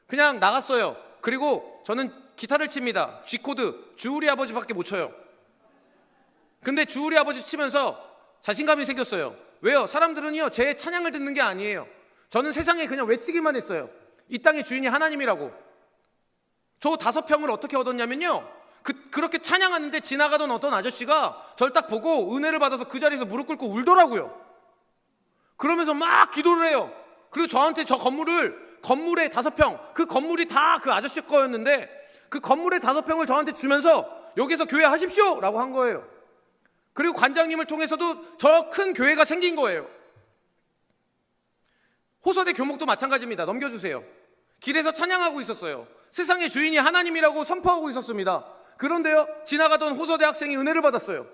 Speaker 1: 그냥 나갔어요. 그리고 저는 기타를 칩니다. G코드, 주우리 아버지밖에 못 쳐요. 근데 주우리 아버지 치면서 자신감이 생겼어요. 왜요? 사람들은요, 제 찬양을 듣는 게 아니에요. 저는 세상에 그냥 외치기만 했어요. 이 땅의 주인이 하나님이라고. 저 5평을 어떻게 얻었냐면요, 그렇게 찬양하는데 지나가던 어떤 아저씨가 저를 딱 보고 은혜를 받아서 그 자리에서 무릎 꿇고 울더라고요. 그러면서 막 기도를 해요. 그리고 저한테 저 건물에 5평, 그 건물이 다 그 아저씨 거였는데 그 건물의 5평을 저한테 주면서 여기서 교회 하십시오 라고 한 거예요. 그리고 관장님을 통해서도 저 큰 교회가 생긴 거예요. 호서대 교목도 마찬가지입니다. 넘겨주세요. 길에서 찬양하고 있었어요. 세상의 주인이 하나님이라고 선포하고 있었습니다. 그런데요, 지나가던 호서대 학생이 은혜를 받았어요.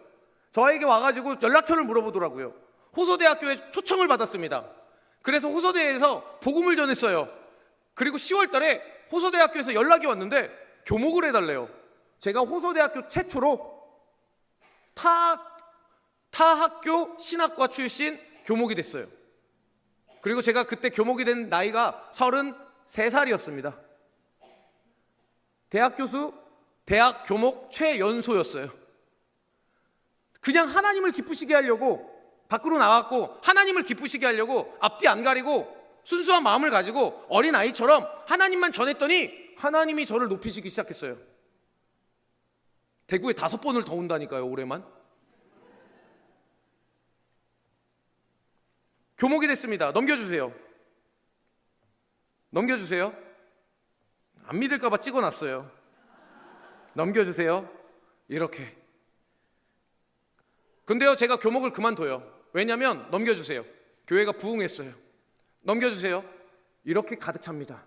Speaker 1: 저에게 와가지고 연락처를 물어보더라고요. 호서대학교에 초청을 받았습니다. 그래서 호서대에서 복음을 전했어요. 그리고 10월 달에 호서대학교에서 연락이 왔는데 교목을 해달래요. 제가 호서대학교 최초로 타 학교 신학과 출신 교목이 됐어요. 그리고 제가 그때 교목이 된 나이가 33살이었습니다. 대학 교수, 대학 교목 최연소였어요. 그냥 하나님을 기쁘시게 하려고 밖으로 나왔고, 하나님을 기쁘시게 하려고 앞뒤 안 가리고 순수한 마음을 가지고 어린아이처럼 하나님만 전했더니 하나님이 저를 높이시기 시작했어요. 대구에 5번을 더 온다니까요, 올해만. 교목이 됐습니다. 넘겨주세요. 넘겨주세요. 안 믿을까봐 찍어놨어요. 넘겨주세요. 이렇게. 근데요, 제가 교목을 그만둬요. 왜냐면 넘겨주세요. 교회가 부흥했어요. 넘겨주세요. 이렇게 가득 찹니다.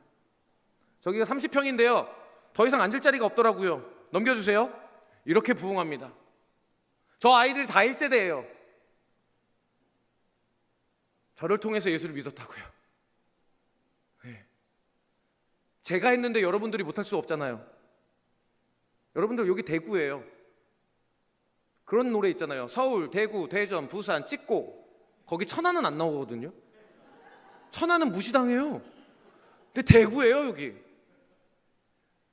Speaker 1: 저기가 30평인데요 더 이상 앉을 자리가 없더라고요. 넘겨주세요. 이렇게 부흥합니다. 저 아이들이 다 1세대예요. 저를 통해서 예수를 믿었다고요. 네. 제가 했는데 여러분들이 못할 수 없잖아요. 여러분들 여기 대구예요. 그런 노래 있잖아요. 서울, 대구, 대전, 부산 찍고 거기 천안은 안 나오거든요. 천안은 무시당해요. 근데 대구예요, 여기.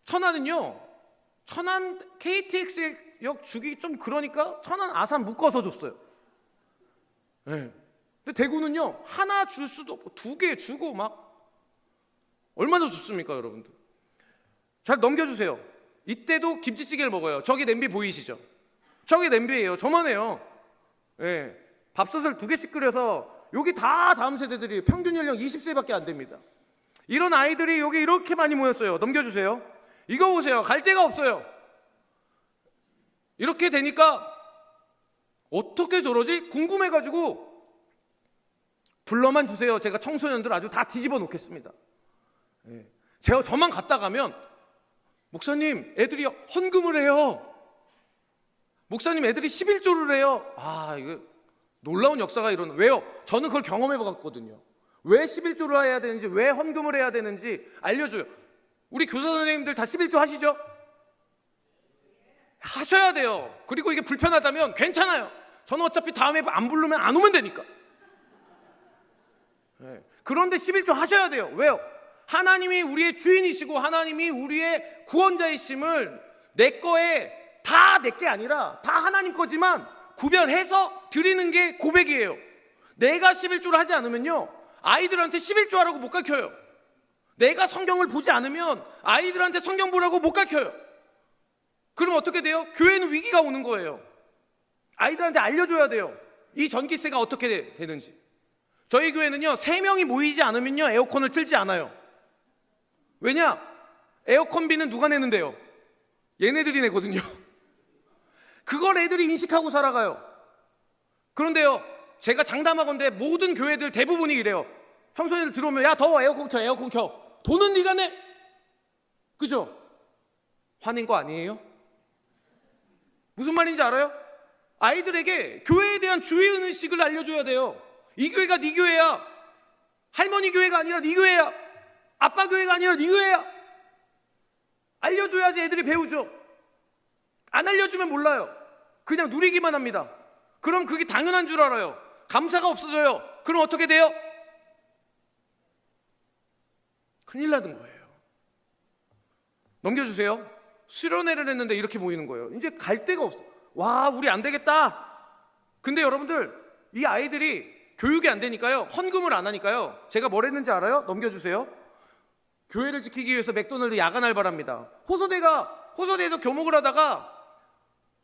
Speaker 1: 천안은요, 천안 KTX역 주기 좀 그러니까 천안 아산 묶어서 줬어요. 네. 근데 대구는요, 하나 줄 수도 없고 2개 주고 막 얼마나 좋습니까, 여러분들? 잘 넘겨주세요. 이때도 김치찌개를 먹어요. 저기 냄비 보이시죠? 저기 냄비예요. 저만해요. 네. 밥솥을 2개씩 끓여서 여기 다 다음 세대들이 평균 연령 20세밖에 안 됩니다. 이런 아이들이 여기 이렇게 많이 모였어요. 넘겨주세요. 이거 보세요. 갈 데가 없어요. 이렇게 되니까 어떻게 저러지? 궁금해가지고 불러만 주세요. 제가 청소년들 아주 다 뒤집어 놓겠습니다. 네. 제가 저만 갔다 가면 목사님 애들이 헌금을 해요. 목사님 애들이 11조를 해요. 아, 이거 놀라운 역사가 일어나. 왜요? 저는 그걸 경험해 봤거든요. 왜 11조를 해야 되는지, 왜 헌금을 해야 되는지 알려줘요. 우리 교사 선생님들 다 11조 하시죠? 하셔야 돼요. 그리고 이게 불편하다면 괜찮아요. 저는 어차피 다음에 안 부르면 안 오면 되니까. 네. 그런데 11조 하셔야 돼요. 왜요? 하나님이 우리의 주인이시고 하나님이 우리의 구원자이심을 내 거에 다 내 게 아니라 다 하나님 거지만 구별해서 드리는 게 고백이에요. 내가 11조를 하지 않으면요, 아이들한테 11조 하라고 못 가르쳐요. 내가 성경을 보지 않으면 아이들한테 성경 보라고 못 가르쳐요. 그럼 어떻게 돼요? 교회는 위기가 오는 거예요. 아이들한테 알려줘야 돼요. 이 전기세가 어떻게 되는지. 저희 교회는요, 3명이 모이지 않으면요 에어컨을 틀지 않아요. 왜냐? 에어컨비는 누가 내는데요? 얘네들이 내거든요. 그걸 애들이 인식하고 살아가요. 그런데요, 제가 장담하건대 모든 교회들 대부분이 이래요. 청소년들 들어오면 야 더워, 에어컨 켜, 에어컨 켜. 돈은 네가 내. 그죠? 화낸 거 아니에요? 무슨 말인지 알아요? 아이들에게 교회에 대한 주의의식을 알려줘야 돼요. 이 교회가 네 교회야. 할머니 교회가 아니라 네 교회야. 아빠 교회가 아니라 네 교회야. 알려줘야지 애들이 배우죠. 안 알려주면 몰라요. 그냥 누리기만 합니다. 그럼 그게 당연한 줄 알아요. 감사가 없어져요. 그럼 어떻게 돼요? 큰일 나는 거예요. 넘겨주세요. 수련회를 했는데 이렇게 모이는 거예요. 이제 갈 데가 없어. 와, 우리 안 되겠다. 근데 여러분들, 이 아이들이 교육이 안 되니까요, 헌금을 안 하니까요, 제가 뭘 했는지 알아요? 넘겨주세요. 교회를 지키기 위해서 맥도날드 야간 알바를 합니다. 호서대에서 교목을 하다가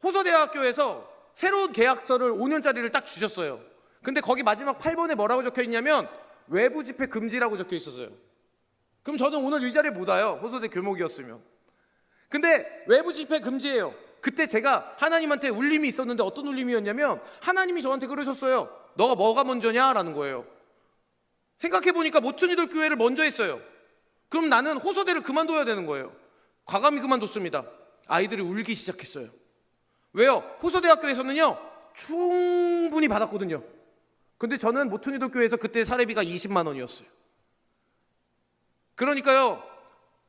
Speaker 1: 호서대학교에서 새로운 계약서를 5년짜리를 딱 주셨어요. 근데 거기 마지막 8번에 뭐라고 적혀 있냐면 외부 집회 금지라고 적혀 있었어요. 그럼 저는 오늘 이 자리에 못 와요. 호서대 교목이었으면. 근데 외부 집회 금지예요. 그때 제가 하나님한테 울림이 있었는데 어떤 울림이었냐면 하나님이 저한테 그러셨어요. 너가 뭐가 먼저냐? 라는 거예요. 생각해보니까 모천이돌 교회를 먼저 했어요. 그럼 나는 호서대를 그만둬야 되는 거예요. 과감히 그만뒀습니다. 아이들이 울기 시작했어요. 왜요? 호서대학교에서는요 충분히 받았거든요. 근데 저는 모천이돌 교회에서 그때 사례비가 20만 원이었어요. 그러니까요,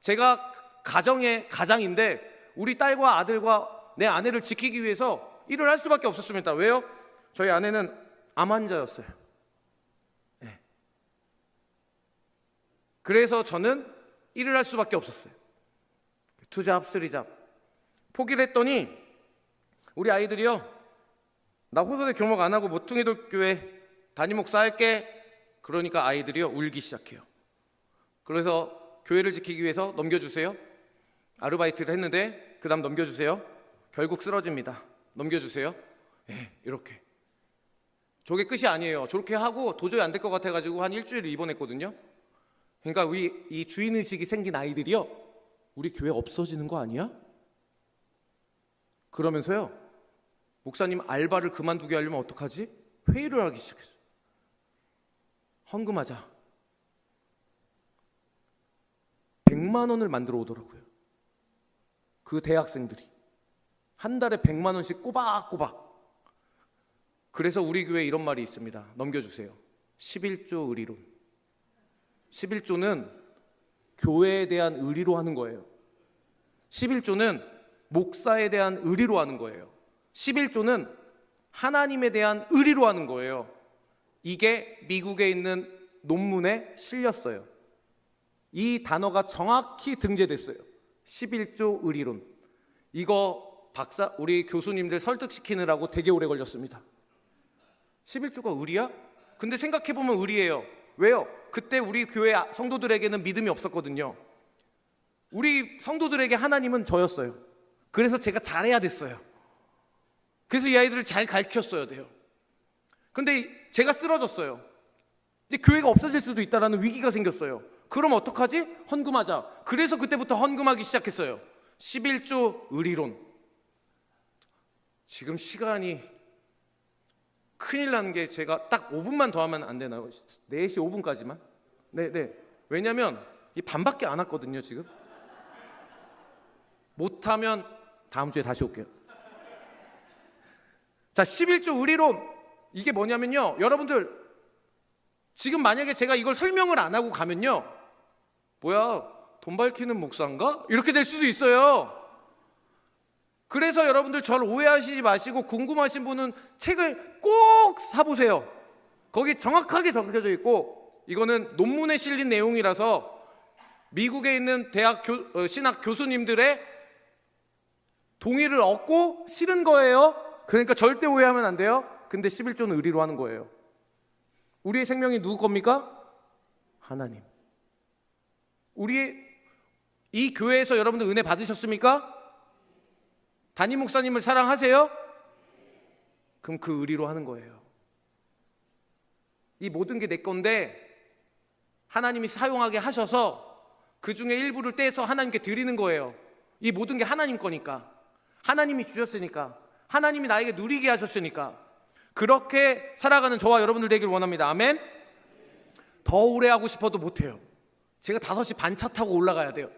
Speaker 1: 제가 가정의 가장인데 우리 딸과 아들과 내 아내를 지키기 위해서 일을 할 수밖에 없었습니다. 왜요? 저희 아내는 암 환자였어요. 네. 그래서 저는 일을 할 수밖에 없었어요. 투잡, 쓰리잡 포기를 했더니 우리 아이들이요, 나 호서대 교목 안 하고 모퉁이돌 교회 담임 목사 할게. 그러니까 아이들이요 울기 시작해요. 그래서 교회를 지키기 위해서 넘겨주세요. 아르바이트를 했는데 그 다음 넘겨주세요. 결국 쓰러집니다. 넘겨주세요. 네, 이렇게. 저게 끝이 아니에요. 저렇게 하고 도저히 안 될 것 같아가지고 한 일주일 입원했거든요. 그러니까 우리 이 주인의식이 생긴 아이들이요, 우리 교회 없어지는 거 아니야? 그러면서요, 목사님 알바를 그만두게 하려면 어떡하지? 회의를 하기 시작했어요. 헌금하자. 100만 원을 만들어 오더라고요. 그 대학생들이 한 달에 100만 원씩 꼬박꼬박. 그래서 우리 교회에 이런 말이 있습니다. 넘겨주세요. 11조 의리론. 11조는 교회에 대한 의리로 하는 거예요. 11조는 목사에 대한 의리로 하는 거예요. 11조는 하나님에 대한 의리로 하는 거예요. 이게 미국에 있는 논문에 실렸어요. 이 단어가 정확히 등재됐어요. 11조 의리론. 이거 우리 교수님들 설득시키느라고 되게 오래 걸렸습니다. 11조가 의리야? 근데 생각해보면 의리예요. 왜요? 그때 우리 교회 성도들에게는 믿음이 없었거든요. 우리 성도들에게 하나님은 저였어요. 그래서 제가 잘해야 됐어요. 그래서 이 아이들을 잘 가르쳤어야 돼요. 근데 제가 쓰러졌어요. 근데 교회가 없어질 수도 있다는 위기가 생겼어요. 그럼 어떡하지? 헌금하자. 그래서 그때부터 헌금하기 시작했어요. 11조 의리론. 지금 시간이 큰일 나는 게 제가 딱 5분만 더 하면 안 되나요? 4시 5분까지만? 네. 왜냐면 이 반밖에 안 왔거든요, 지금. 못하면 다음 주에 다시 올게요. 자, 11조 의리론. 이게 뭐냐면요, 여러분들 지금 만약에 제가 이걸 설명을 안 하고 가면요, 뭐야, 돈 밝히는 목사인가? 이렇게 될 수도 있어요. 그래서 여러분들 저를 오해하시지 마시고 궁금하신 분은 책을 꼭 사보세요. 거기 정확하게 적혀져 있고, 이거는 논문에 실린 내용이라서 미국에 있는 대학 신학 교수님들의 동의를 얻고 실은 거예요. 그러니까 절대 오해하면 안 돼요. 근데 11조는 의리로 하는 거예요. 우리의 생명이 누구 겁니까? 하나님. 우리의 이 교회에서 여러분들 은혜 받으셨습니까? 담임 목사님을 사랑하세요? 그럼 그 의리로 하는 거예요. 이 모든 게 내 건데 하나님이 사용하게 하셔서 그 중에 일부를 떼서 하나님께 드리는 거예요. 이 모든 게 하나님 거니까, 하나님이 주셨으니까, 하나님이 나에게 누리게 하셨으니까. 그렇게 살아가는 저와 여러분들 되길 원합니다. 아멘. 더 오래 하고 싶어도 못해요. 제가 5시 반 차 타고 올라가야 돼요.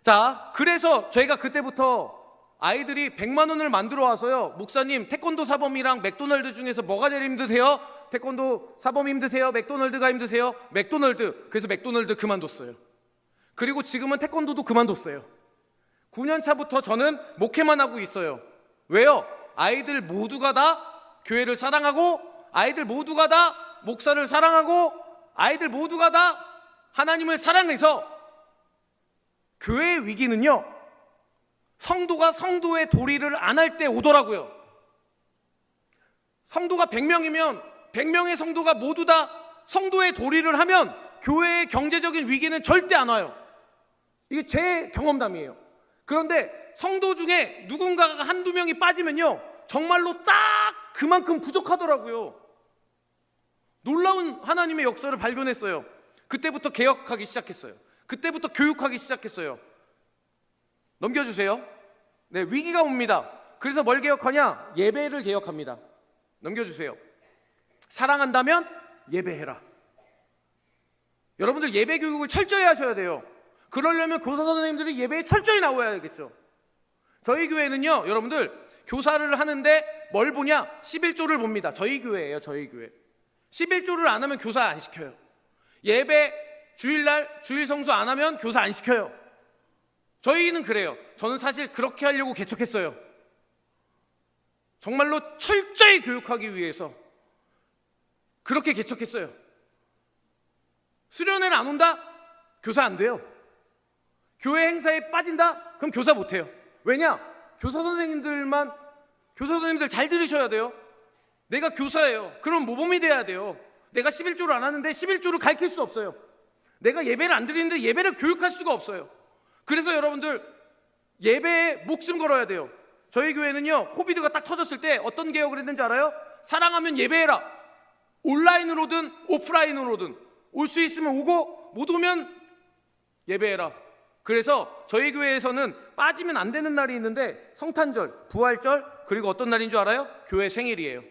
Speaker 1: 자, 그래서 저희가 그때부터 아이들이 100만 원을 만들어 와서요, 목사님 태권도 사범이랑 맥도날드 중에서 뭐가 제일 힘드세요? 태권도 사범 힘드세요? 맥도날드가 힘드세요? 맥도날드. 그래서 맥도날드 그만뒀어요. 그리고 지금은 태권도도 그만뒀어요. 9년 차부터 저는 목회만 하고 있어요. 왜요? 아이들 모두가 다 교회를 사랑하고, 아이들 모두가 다 목사를 사랑하고, 아이들 모두가 다 하나님을 사랑해서, 교회의 위기는요, 성도가 성도의 도리를 안 할 때 오더라고요. 성도가 100명이면 100명의 성도가 모두 다 성도의 도리를 하면 교회의 경제적인 위기는 절대 안 와요. 이게 제 경험담이에요. 그런데 성도 중에 누군가가 한두 명이 빠지면요, 정말로 딱 그만큼 부족하더라고요. 놀라운 하나님의 역사를 발견했어요. 그때부터 개혁하기 시작했어요. 그때부터 교육하기 시작했어요. 넘겨주세요. 네, 위기가 옵니다. 그래서 뭘 개혁하냐? 예배를 개혁합니다. 넘겨주세요. 사랑한다면 예배해라. 여러분들 예배 교육을 철저히 하셔야 돼요. 그러려면 교사 선생님들이 예배에 철저히 나와야겠죠. 저희 교회는요, 여러분들 교사를 하는데 뭘 보냐? 11조를 봅니다. 저희 교회예요. 저희 교회. 11조를 안 하면 교사 안 시켜요. 예배 주일날 주일 성수 안 하면 교사 안 시켜요. 저희는 그래요. 저는 사실 그렇게 하려고 개척했어요. 정말로 철저히 교육하기 위해서 그렇게 개척했어요. 수련회를 안 온다? 교사 안 돼요. 교회 행사에 빠진다? 그럼 교사 못 해요. 왜냐? 교사 선생님들 잘 들으셔야 돼요. 내가 교사예요. 그럼 모범이 돼야 돼요. 내가 11조를 안 하는데 11조를 가르칠 수 없어요. 내가 예배를 안 드리는데 예배를 교육할 수가 없어요. 그래서 여러분들 예배에 목숨 걸어야 돼요. 저희 교회는요, 코비드가 딱 터졌을 때 어떤 개혁을 했는지 알아요? 사랑하면 예배해라. 온라인으로든 오프라인으로든 올 수 있으면 오고 못 오면 예배해라. 그래서 저희 교회에서는 빠지면 안 되는 날이 있는데 성탄절, 부활절, 그리고 어떤 날인 줄 알아요? 교회 생일이에요.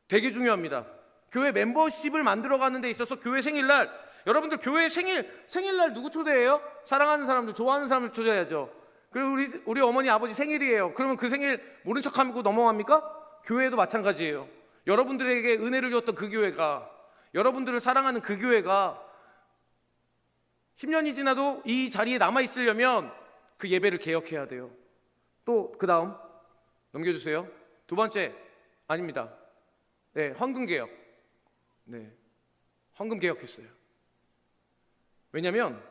Speaker 1: 되게 중요합니다. 교회 멤버십을 만들어가는 데 있어서 교회 생일날, 여러분들 교회 생일날 누구 초대해요? 사랑하는 사람들, 좋아하는 사람들 초대해야죠. 그리고 우리 어머니 아버지 생일이에요. 그러면 그 생일 모른 척하고 넘어갑니까? 교회도 마찬가지예요. 여러분들에게 은혜를 줬던 그 교회가, 여러분들을 사랑하는 그 교회가 10년이 지나도 이 자리에 남아있으려면 그 예배를 개혁해야 돼요. 또 그 다음 넘겨주세요. 두 번째, 아닙니다. 네, 헌금 개혁. 네, 헌금 개혁했어요. 왜냐면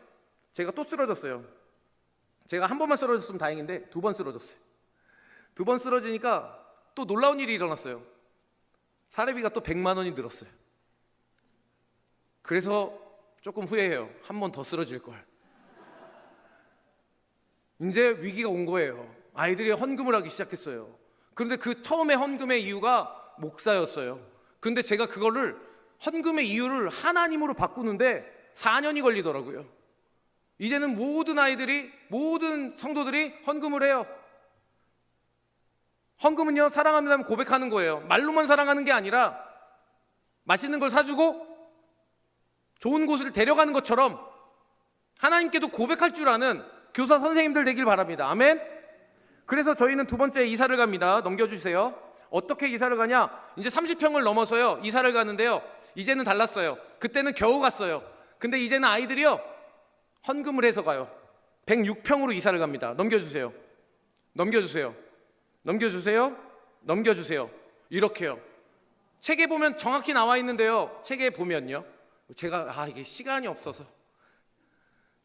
Speaker 1: 제가 또 쓰러졌어요. 제가 한 번만 쓰러졌으면 다행인데 2번 쓰러졌어요. 2번 쓰러지니까 또 놀라운 일이 일어났어요. 사례비가 또 100만 원이 늘었어요. 그래서 조금 후회해요. 한 번 더 쓰러질 걸. 이제 위기가 온 거예요. 아이들이 헌금을 하기 시작했어요. 그런데 그 처음에 헌금의 이유가 목사였어요. 근데 제가 그거를 헌금의 이유를 하나님으로 바꾸는데 4년이 걸리더라고요. 이제는 모든 성도들이 헌금을 해요. 헌금은요, 사랑한다면 고백하는 거예요. 말로만 사랑하는 게 아니라 맛있는 걸 사주고 좋은 곳을 데려가는 것처럼 하나님께도 고백할 줄 아는 교사 선생님들 되길 바랍니다. 아멘. 그래서 저희는 두 번째 이사를 갑니다. 넘겨주세요. 어떻게 이사를 가냐? 이제 30평을 넘어서요 이사를 가는데요, 이제는 달랐어요. 그때는 겨우 갔어요. 근데 이제는 아이들이요 헌금을 해서 가요. 106평으로 이사를 갑니다. 넘겨주세요. 넘겨주세요. 넘겨주세요. 넘겨주세요. 이렇게요. 책에 보면 정확히 나와 있는데요, 책에 보면요, 제가 이게 시간이 없어서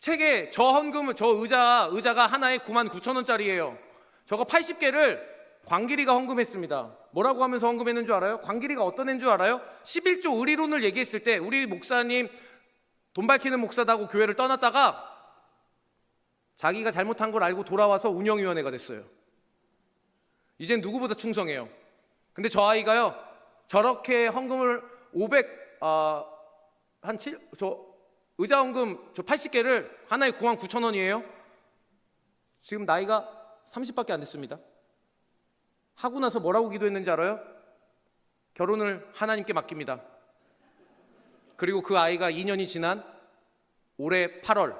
Speaker 1: 책에 저 헌금은, 저 의자가 하나에 99,000원짜리예요. 저거 80개를 광길이가 헌금했습니다. 뭐라고 하면서 헌금했는 줄 알아요? 광길이가 어떤 애인 줄 알아요? 11조 의리론을 얘기했을 때 우리 목사님 돈 밝히는 목사다고 교회를 떠났다가 자기가 잘못한 걸 알고 돌아와서 운영위원회가 됐어요. 이젠 누구보다 충성해요. 근데 저 아이가요 저렇게 헌금을 500, 의자 헌금 저 80개를 하나에 99,000원이에요. 지금 나이가 30밖에 안 됐습니다. 하고 나서 뭐라고 기도했는지 알아요? 결혼을 하나님께 맡깁니다. 그리고 그 아이가 2년이 지난 올해 8월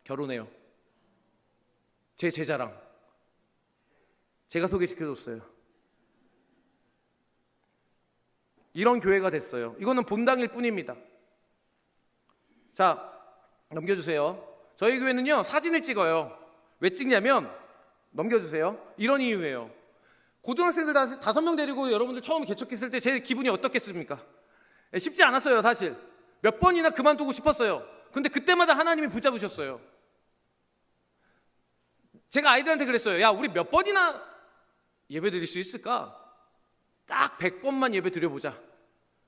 Speaker 1: 결혼해요. 제 제자랑 제가 소개시켜줬어요. 이런 교회가 됐어요. 이거는 본당일 뿐입니다. 자, 넘겨주세요. 저희 교회는요 사진을 찍어요. 왜 찍냐면, 넘겨주세요, 이런 이유예요. 고등학생들 5명 데리고 여러분들 처음 개척했을 때 제 기분이 어떻겠습니까? 쉽지 않았어요. 사실 몇 번이나 그만두고 싶었어요. 근데 그때마다 하나님이 붙잡으셨어요. 제가 아이들한테 그랬어요. 야, 우리 몇 번이나 예배 드릴 수 있을까? 딱 100번만 예배 드려보자.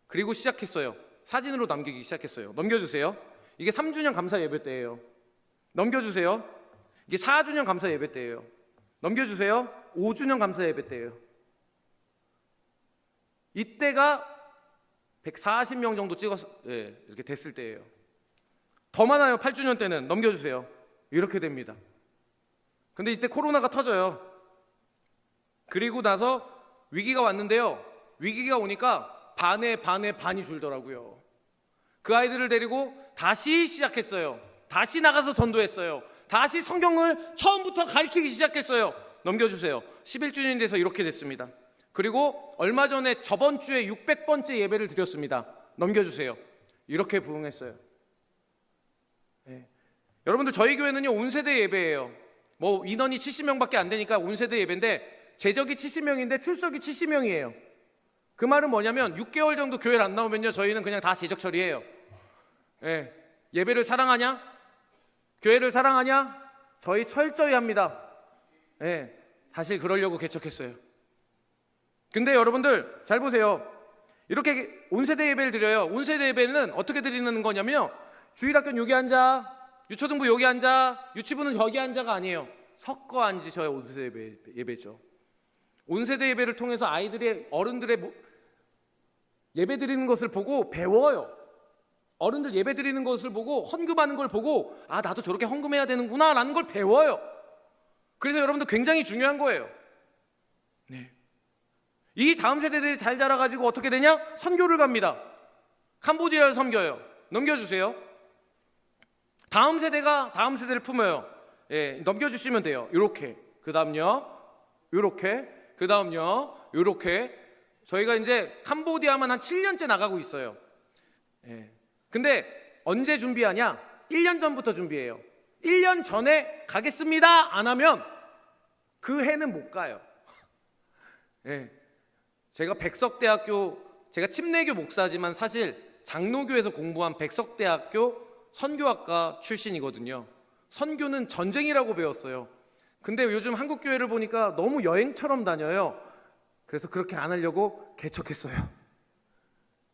Speaker 1: 그리고 시작했어요. 사진으로 남기기 시작했어요. 넘겨주세요. 이게 3주년 감사 예배 때예요. 넘겨주세요. 이게 4주년 감사 예배 때예요. 넘겨주세요. 5주년 감사 예배 때예요. 이때가 140명 정도 이렇게 됐을 때예요. 더 많아요. 8주년 때는. 넘겨주세요. 이렇게 됩니다. 근데 이때 코로나가 터져요. 그리고 나서 위기가 왔는데요, 위기가 오니까 반이 줄더라고요. 그 아이들을 데리고 다시 시작했어요. 다시 나가서 전도했어요. 다시 성경을 처음부터 가르치기 시작했어요. 넘겨주세요. 11주년이 돼서 이렇게 됐습니다. 그리고 얼마 전에 저번 주에 600번째 예배를 드렸습니다. 넘겨주세요. 이렇게 부흥했어요. 네. 여러분들, 저희 교회는요 온세대 예배예요. 뭐 인원이 70명밖에 안 되니까 온세대 예배인데, 제적이 70명인데 출석이 70명이에요. 그 말은 뭐냐면 6개월 정도 교회를 안 나오면요 저희는 그냥 다 제적 처리해요. 예. 예배를 사랑하냐? 교회를 사랑하냐? 저희 철저히 합니다. 예. 사실 그러려고 개척했어요. 근데 여러분들 잘 보세요. 이렇게 온세대 예배를 드려요. 온세대 예배는 어떻게 드리는 거냐면요, 주일학교는 여기 앉아, 유초등부 여기 앉아, 유치부는 저기 앉아가 아니에요. 섞어 앉으셔야 온세대 예배죠. 온세대 예배를 통해서 아이들의, 어른들의 예배 드리는 것을 보고 배워요. 어른들 예배 드리는 것을 보고, 헌금하는 걸 보고, 아, 나도 저렇게 헌금해야 되는구나 라는 걸 배워요. 그래서 여러분들 굉장히 중요한 거예요. 네. 이 다음 세대들이 잘 자라가지고 어떻게 되냐? 선교를 갑니다. 캄보디아를 섬겨요. 넘겨주세요. 다음 세대가 다음 세대를 품어요. 예, 넘겨주시면 돼요. 요렇게. 그 다음요, 요렇게. 그 다음요, 요렇게. 저희가 이제 캄보디아만 한 7년째 나가고 있어요. 예. 근데 언제 준비하냐? 1년 전부터 준비해요. 1년 전에 가겠습니다 안 하면 그 해는 못 가요. 예. 제가 백석대학교, 제가 침례교 목사지만 사실 장로교에서 공부한 백석대학교 선교학과 출신이거든요. 선교는 전쟁이라고 배웠어요. 근데 요즘 한국 교회를 보니까 너무 여행처럼 다녀요. 그래서 그렇게 안 하려고 개척했어요.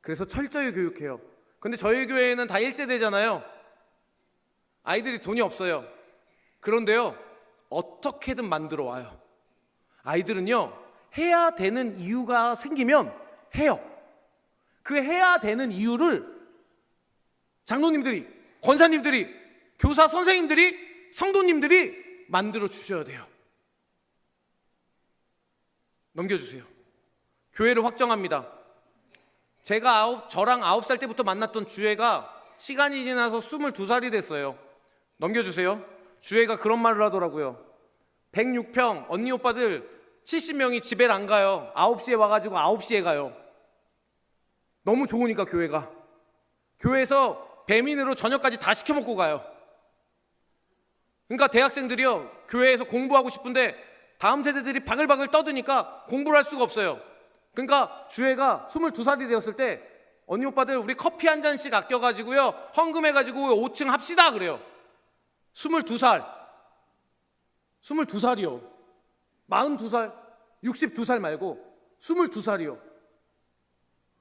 Speaker 1: 그래서 철저히 교육해요. 근데 저희 교회는 다 1세대잖아요. 아이들이 돈이 없어요. 그런데요, 어떻게든 만들어 와요. 아이들은요, 해야 되는 이유가 생기면 해요. 그 해야 되는 이유를 장로님들이, 권사님들이, 교사 선생님들이, 성도님들이 만들어 주셔야 돼요. 넘겨주세요. 교회를 확정합니다. 저랑 9살 때부터 만났던 주애가 시간이 지나서 22살이 됐어요. 넘겨주세요. 주애가 그런 말을 하더라고요. 106평 언니 오빠들 70명이 집에를 안 가요. 9시에 와가지고 9시에 가요. 너무 좋으니까 교회가. 교회에서 배민으로 저녁까지 다 시켜 먹고 가요. 그러니까 대학생들이요, 교회에서 공부하고 싶은데 다음 세대들이 바글바글 떠드니까 공부를 할 수가 없어요. 그러니까 주애가 22살이 되었을 때 언니 오빠들 우리 커피 한 잔씩 아껴가지고요, 헌금해가지고 5층 합시다 그래요. 22살 22살이요 42살 62살 말고 22살이요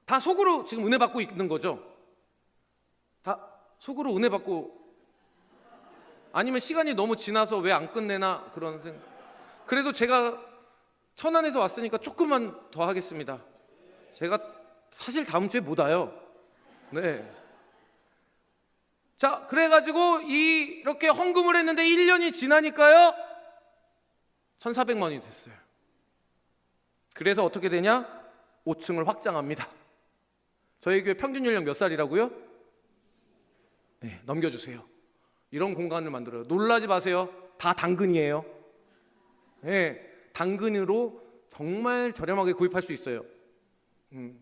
Speaker 1: 다 속으로 지금 은혜 받고 있는 거죠. 다 속으로 은혜 받고, 아니면 시간이 너무 지나서 왜 안 끝내나 그런 생각. 그래도 제가 천안에서 왔으니까 조금만 더 하겠습니다. 제가 사실 다음 주에 못 와요. 네. 자, 그래가지고 이렇게 헌금을 했는데 1년이 지나니까요 1,400만 원이 됐어요. 그래서 어떻게 되냐? 5층을 확장합니다. 저희 교회 평균 연령 몇 살이라고요? 네, 넘겨주세요. 이런 공간을 만들어요. 놀라지 마세요. 다 당근이에요. 네, 당근으로 정말 저렴하게 구입할 수 있어요.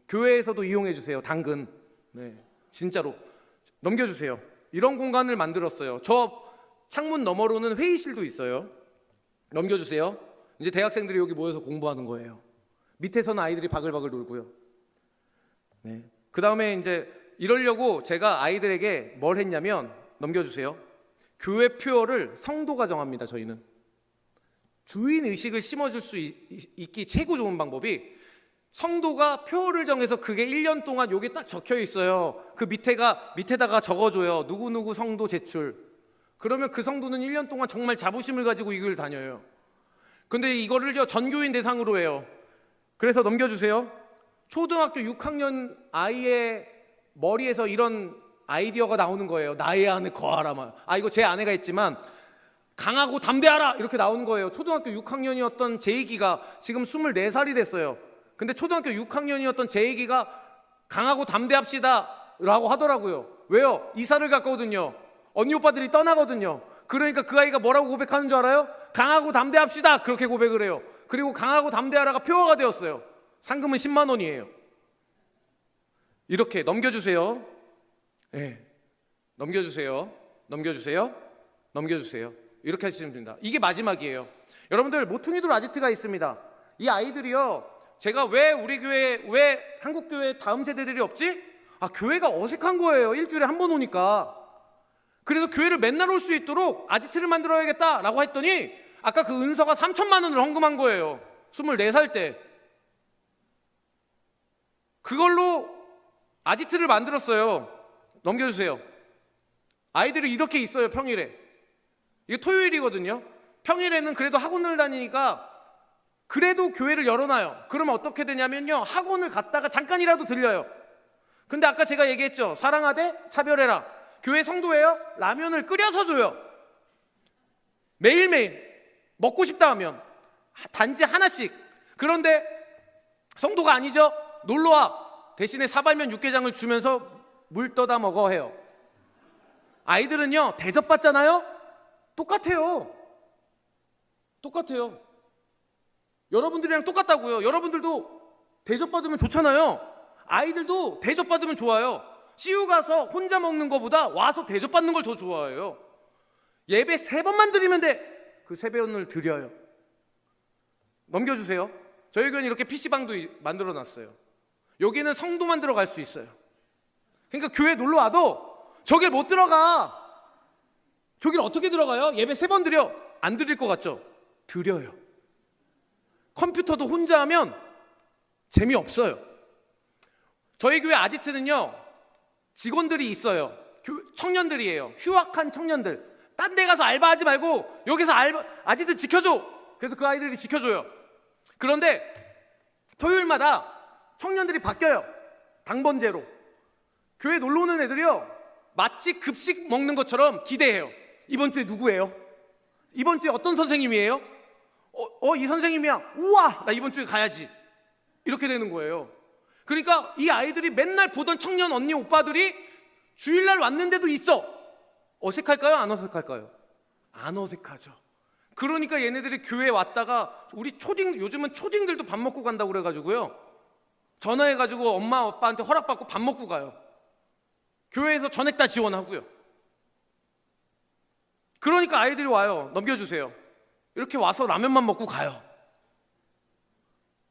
Speaker 1: 교회에서도 이용해 주세요. 당근. 네, 진짜로 넘겨주세요. 이런 공간을 만들었어요. 저 창문 너머로는 회의실도 있어요. 넘겨주세요. 이제 대학생들이 여기 모여서 공부하는 거예요. 밑에서는 아이들이 바글바글 놀고요. 네. 그 다음에 이제 이러려고 제가 아이들에게 뭘 했냐면, 넘겨주세요. 교회 표어를 성도가 정합니다. 저희는 주인 의식을 심어줄 수 있기 최고 좋은 방법이, 성도가 표어를 정해서 그게 1년 동안 여기 딱 적혀 있어요. 그 밑에다가 적어줘요. 누구누구 성도 제출. 그러면 그 성도는 1년 동안 정말 자부심을 가지고 이 교회를 다녀요. 근데 이거를요 전교인 대상으로 해요. 그래서 넘겨주세요. 초등학교 6학년 아이의 머리에서 이런 아이디어가 나오는 거예요. 나의 안에 거하라. 이거 제 아내가 했지만, 강하고 담대하라 이렇게 나오는 거예요. 초등학교 6학년이었던 제 얘기가 지금 24살이 됐어요. 근데 초등학교 6학년이었던 제 얘기가 강하고 담대합시다 라고 하더라고요. 왜요? 이사를 갔거든요. 언니 오빠들이 떠나거든요. 그러니까 그 아이가 뭐라고 고백하는 줄 알아요? 강하고 담대합시다 그렇게 고백을 해요. 그리고 강하고 담대하라가 표어가 되었어요. 상금은 10만 원이에요. 이렇게 넘겨주세요. 네. 넘겨주세요. 넘겨주세요. 넘겨주세요. 이렇게 하시면 됩니다. 이게 마지막이에요. 여러분들, 모퉁이돌 아지트가 있습니다. 이 아이들이요, 제가 왜 우리 교회, 왜 한국 교회 다음 세대들이 없지? 교회가 어색한 거예요. 일주일에 한 번 오니까. 그래서 교회를 맨날 올 수 있도록 아지트를 만들어야겠다라고 했더니, 아까 그 은서가 3천만 원을 헌금한 거예요. 24살 때. 그걸로 아지트를 만들었어요. 넘겨주세요. 아이들이 이렇게 있어요. 평일에. 이게 토요일이거든요. 평일에는 그래도 학원을 다니니까 그래도 교회를 열어놔요. 그러면 어떻게 되냐면요, 학원을 갔다가 잠깐이라도 들려요. 근데 아까 제가 얘기했죠. 사랑하되 차별해라. 교회 성도예요? 라면을 끓여서 줘요. 매일매일 먹고 싶다 하면 단지 하나씩. 그런데 성도가 아니죠? 놀러와. 대신에 사발면 육개장을 주면서 물 떠다 먹어 해요. 아이들은요 대접받잖아요? 똑같아요. 똑같아요. 여러분들이랑 똑같다고요. 여러분들도 대접받으면 좋잖아요. 아이들도 대접받으면 좋아요. CU 가서 혼자 먹는 것보다 와서 대접받는 걸 더 좋아해요. 예배 3번만 드리면 돼. 그 3번을 드려요. 넘겨주세요. 저희 교회는 이렇게 PC방도 만들어 놨어요. 여기는 성도만 들어갈 수 있어요. 그러니까 교회 놀러 와도 저길 못 들어가. 저길 어떻게 들어가요? 예배 3번 드려. 안 드릴 것 같죠? 드려요. 컴퓨터도 혼자 하면 재미없어요. 저희 교회 아지트는요 직원들이 있어요. 청년들이에요. 휴학한 청년들. 딴 데 가서 알바하지 말고 여기서 아지트 지켜줘. 그래서 그 아이들이 지켜줘요. 그런데 토요일마다 청년들이 바뀌어요. 당번제로. 교회 놀러 오는 애들이요 마치 급식 먹는 것처럼 기대해요. 이번 주에 누구예요? 이번 주에 어떤 선생님이에요? 이 선생님이야. 우와, 나 이번 주에 가야지. 이렇게 되는 거예요. 그러니까 이 아이들이 맨날 보던 청년 언니 오빠들이 주일날 왔는데도 있어. 어색할까요? 안 어색할까요? 안 어색하죠. 그러니까 얘네들이 교회에 왔다가 우리 초딩, 요즘은 초딩들도 밥 먹고 간다고 그래가지고요, 전화해가지고 엄마 아빠한테 허락받고 밥 먹고 가요. 교회에서 전액 다 지원하고요. 그러니까 아이들이 와요. 넘겨주세요. 이렇게 와서 라면만 먹고 가요.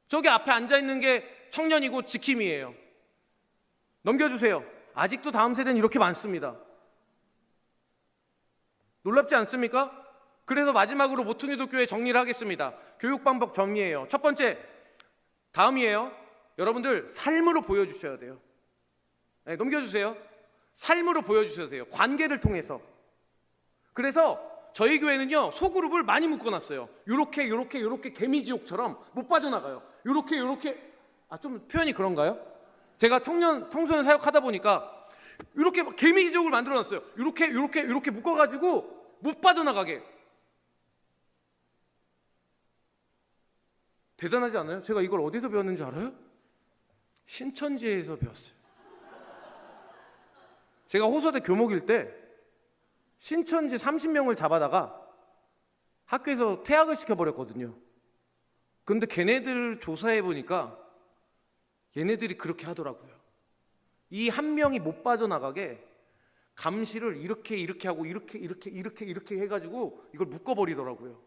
Speaker 1: 저기 앞에 앉아있는 게 청년이고 지킴이에요. 넘겨주세요. 아직도 다음 세대는 이렇게 많습니다. 놀랍지 않습니까? 그래서 마지막으로 모퉁이도교회 정리를 하겠습니다. 교육 방법 정리예요. 첫 번째, 다음이에요. 여러분들 삶으로 보여주셔야 돼요. 네, 넘겨주세요. 삶으로 보여주셔야 돼요. 관계를 통해서. 그래서 저희 교회는요, 소그룹을 많이 묶어놨어요. 요렇게 개미지옥처럼 못 빠져나가요. 요렇게 좀 표현이 그런가요? 제가 청소년 사역하다 보니까 이렇게 개미지옥을 만들어놨어요. 요렇게 묶어가지고 못 빠져나가게. 대단하지 않아요? 제가 이걸 어디서 배웠는지 알아요? 신천지에서 배웠어요. 제가 호서대 교목일 때 신천지 30명을 잡아다가 학교에서 퇴학을 시켜버렸거든요. 근데 걔네들 조사해보니까 얘네들이 그렇게 하더라고요. 이 한 명이 못 빠져나가게 감시를 이렇게 하고 이렇게 해가지고 이걸 묶어버리더라고요.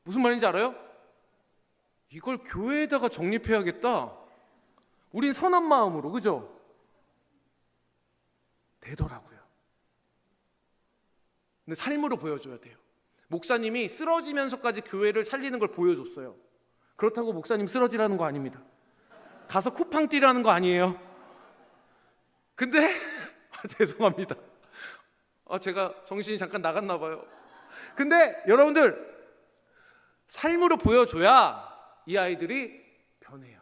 Speaker 1: 무슨 말인지 알아요? 이걸 교회에다가 정립해야겠다. 우린 선한 마음으로, 그죠? 되더라고요. 근데 삶으로 보여줘야 돼요. 목사님이 쓰러지면서까지 교회를 살리는 걸 보여줬어요. 그렇다고 목사님 쓰러지라는 거 아닙니다. 가서 쿠팡 뛰라는 거 아니에요. 근데 죄송합니다. 제가 정신이 잠깐 나갔나 봐요. 근데 여러분들, 삶으로 보여줘야 이 아이들이 변해요.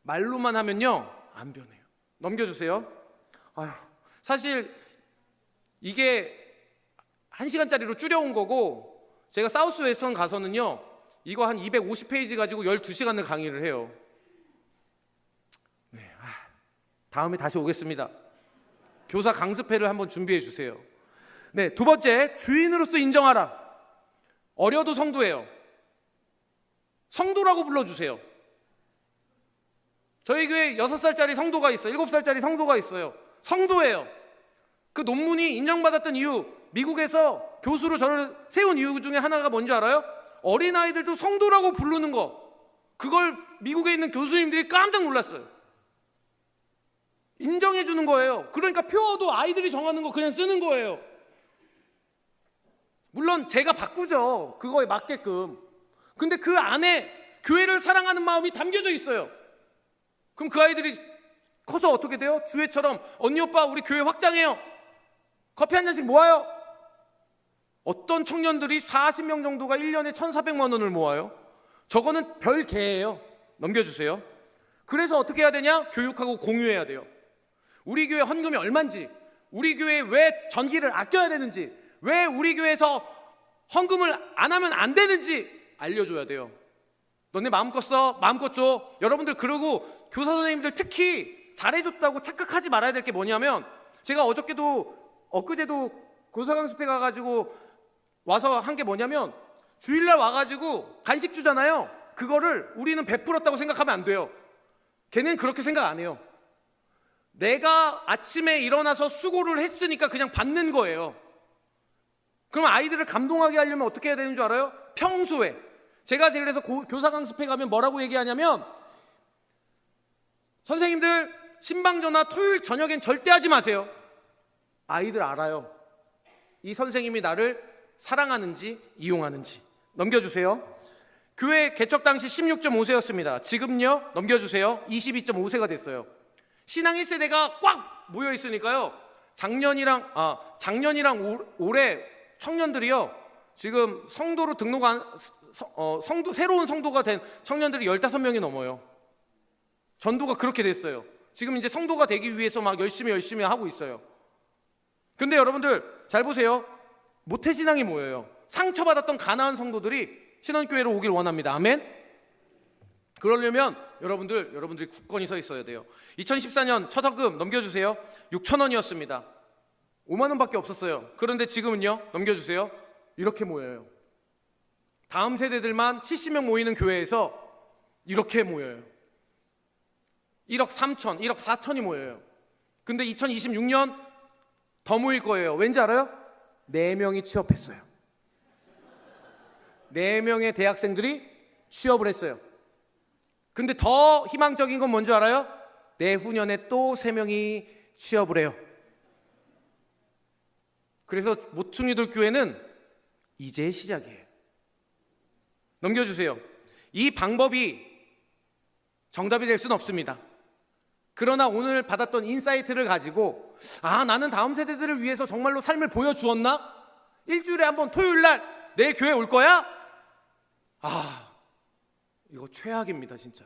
Speaker 1: 말로만 하면요, 안 변해요. 넘겨주세요. 사실 이게 1시간짜리로 줄여온 거고, 제가 사우스 웨스턴 가서는요, 이거 한 250페이지 가지고 12시간을 강의를 해요. 네, 다음에 다시 오겠습니다. 교사 강습회를 한번 준비해 주세요. 네, 두 번째, 주인으로서 인정하라. 어려도 성도예요. 성도라고 불러주세요. 저희 교회 6살짜리 성도가 있어요. 7살짜리 성도가 있어요. 성도예요. 그 논문이 인정받았던 이유, 미국에서 교수로 저를 세운 이유 중에 하나가 뭔지 알아요? 어린아이들도 성도라고 부르는 거. 그걸 미국에 있는 교수님들이 깜짝 놀랐어요. 인정해 주는 거예요. 그러니까 표어도 아이들이 정하는 거 그냥 쓰는 거예요. 물론 제가 바꾸죠, 그거에 맞게끔. 근데 그 안에 교회를 사랑하는 마음이 담겨져 있어요. 그럼 그 아이들이 커서 어떻게 돼요? 주애처럼 언니 오빠 우리 교회 확장해요. 커피 한 잔씩 모아요. 어떤 청년들이 40명 정도가 1년에 1,400만 원을 모아요. 저거는 별 개예요. 넘겨주세요. 그래서 어떻게 해야 되냐? 교육하고 공유해야 돼요. 우리 교회 헌금이 얼마인지, 우리 교회에 왜 전기를 아껴야 되는지, 왜 우리 교회에서 헌금을 안 하면 안 되는지 알려줘야 돼요. 너네 마음껏 써, 마음껏 줘. 여러분들, 그러고 교사 선생님들 특히 잘해줬다고 착각하지 말아야 될 게 뭐냐면, 제가 엊그제도 교사 강습회 가가지고 와서 한 게 뭐냐면, 주일날 와가지고 간식 주잖아요. 그거를 우리는 베풀었다고 생각하면 안 돼요. 걔는 그렇게 생각 안 해요. 내가 아침에 일어나서 수고를 했으니까 그냥 받는 거예요. 그럼 아이들을 감동하게 하려면 어떻게 해야 되는 줄 알아요? 평소에. 제가 그래서 교사 강습회 가면 뭐라고 얘기하냐면, 선생님들 신방전화 토요일 저녁엔 절대 하지 마세요. 아이들 알아요. 이 선생님이 나를 사랑하는지 이용하는지. 넘겨주세요. 교회 개척 당시 16.5세였습니다. 지금요, 넘겨주세요, 22.5세가 됐어요. 신앙 1세대가 꽉 모여 있으니까요, 작년이랑 올해 청년들이요, 지금 성도로 새로운 성도가 된 청년들이 15명이 넘어요. 전도가 그렇게 됐어요. 지금 이제 성도가 되기 위해서 막 열심히 하고 있어요. 근데 여러분들 잘 보세요. 모태신앙이 뭐예요? 상처받았던 가나안 성도들이 신원교회로 오길 원합니다. 아멘? 그러려면 여러분들이 굳건히 서 있어야 돼요. 2014년 첫 헌금 넘겨주세요. 6,000원이었습니다. 5만 원밖에 없었어요. 그런데 지금은요, 넘겨주세요, 이렇게 모여요. 다음 세대들만 70명 모이는 교회에서 이렇게 모여요. 1억 3천, 1억 4천이 모여요. 근데 2026년 더 모일 거예요. 왠지 알아요? 4명이 취업했어요. 4명의 대학생들이 취업을 했어요. 근데 더 희망적인 건 뭔지 알아요? 내후년에 또 3명이 취업을 해요. 그래서 모퉁이돌 교회는 이제 시작이에요. 넘겨주세요. 이 방법이 정답이 될 수는 없습니다. 그러나 오늘 받았던 인사이트를 가지고 나는 다음 세대들을 위해서 정말로 삶을 보여주었나? 일주일에 한 번 토요일날 내 교회 올 거야? 이거 최악입니다 진짜.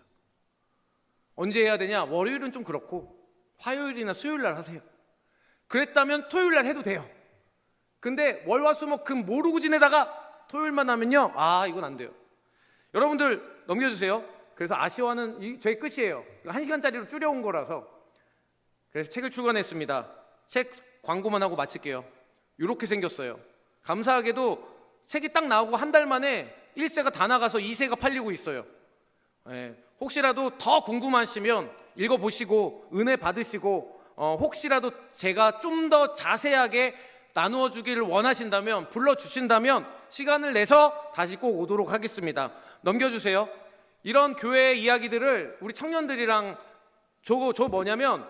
Speaker 1: 언제 해야 되냐? 월요일은 좀 그렇고 화요일이나 수요일날 하세요. 그랬다면 토요일날 해도 돼요. 근데 월화수목금 모르고 지내다가 토요일만 하면요, 이건 안 돼요. 여러분들 넘겨주세요. 그래서 아쉬워하는 저희 끝이에요. 1시간짜리로 줄여온 거라서. 그래서 책을 출간했습니다. 책 광고만 하고 마칠게요. 이렇게 생겼어요. 감사하게도 책이 딱 나오고 한 달 만에 1세가 다 나가서 2세가 팔리고 있어요. 혹시라도 더 궁금하시면 읽어보시고 은혜 받으시고 혹시라도 제가 좀 더 자세하게 나누어 주기를 원하신다면, 불러주신다면 시간을 내서 다시 꼭 오도록 하겠습니다. 넘겨주세요. 이런 교회 이야기들을 우리 청년들이랑 저 뭐냐면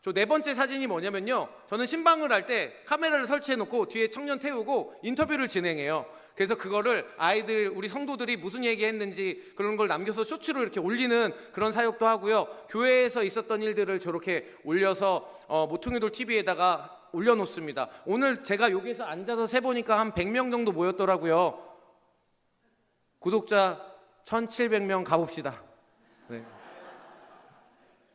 Speaker 1: 저 네 번째 사진이 뭐냐면요, 저는 신방을 할 때 카메라를 설치해 놓고 뒤에 청년 태우고 인터뷰를 진행해요. 그래서 그거를 아이들, 우리 성도들이 무슨 얘기했는지 그런 걸 남겨서 쇼츠로 이렇게 올리는 그런 사역도 하고요. 교회에서 있었던 일들을 저렇게 올려서 모퉁이돌 TV에다가 올려놓습니다. 오늘 제가 여기서 앉아서 세보니까 한 100명 정도 모였더라고요. 구독자 1700명 가봅시다. 네.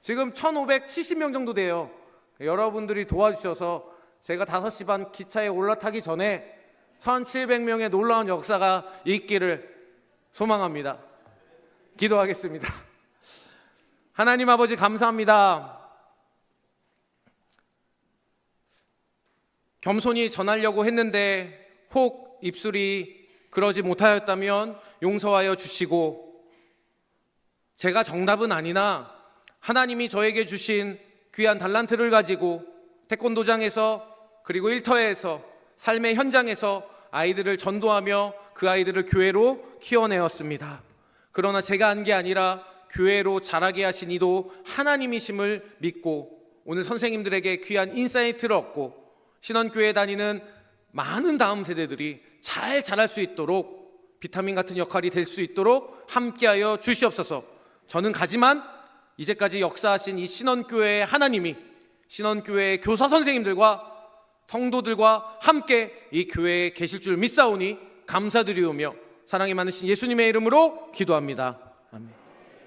Speaker 1: 지금 1570명 정도 돼요. 여러분들이 도와주셔서 제가 5시 반 기차에 올라타기 전에 1700명의 놀라운 역사가 있기를 소망합니다. 기도하겠습니다. 하나님 아버지 감사합니다. 겸손히 전하려고 했는데 혹 입술이 그러지 못하였다면 용서하여 주시고, 제가 정답은 아니나 하나님이 저에게 주신 귀한 달란트를 가지고 태권도장에서 그리고 일터에서 삶의 현장에서 아이들을 전도하며 그 아이들을 교회로 키워내었습니다. 그러나 제가 한 게 아니라 교회로 자라게 하신 이도 하나님이심을 믿고 오늘 선생님들에게 귀한 인사이트를 얻고 신원교회에 다니는 많은 다음 세대들이 잘 자랄 수 있도록 비타민 같은 역할이 될 수 있도록 함께하여 주시옵소서. 저는 가지만 이제까지 역사하신 이 신원교회의 하나님이 신원교회의 교사 선생님들과 성도들과 함께 이 교회에 계실 줄 믿사오니 감사드리오며 사랑이 많으신 예수님의 이름으로 기도합니다. 아멘.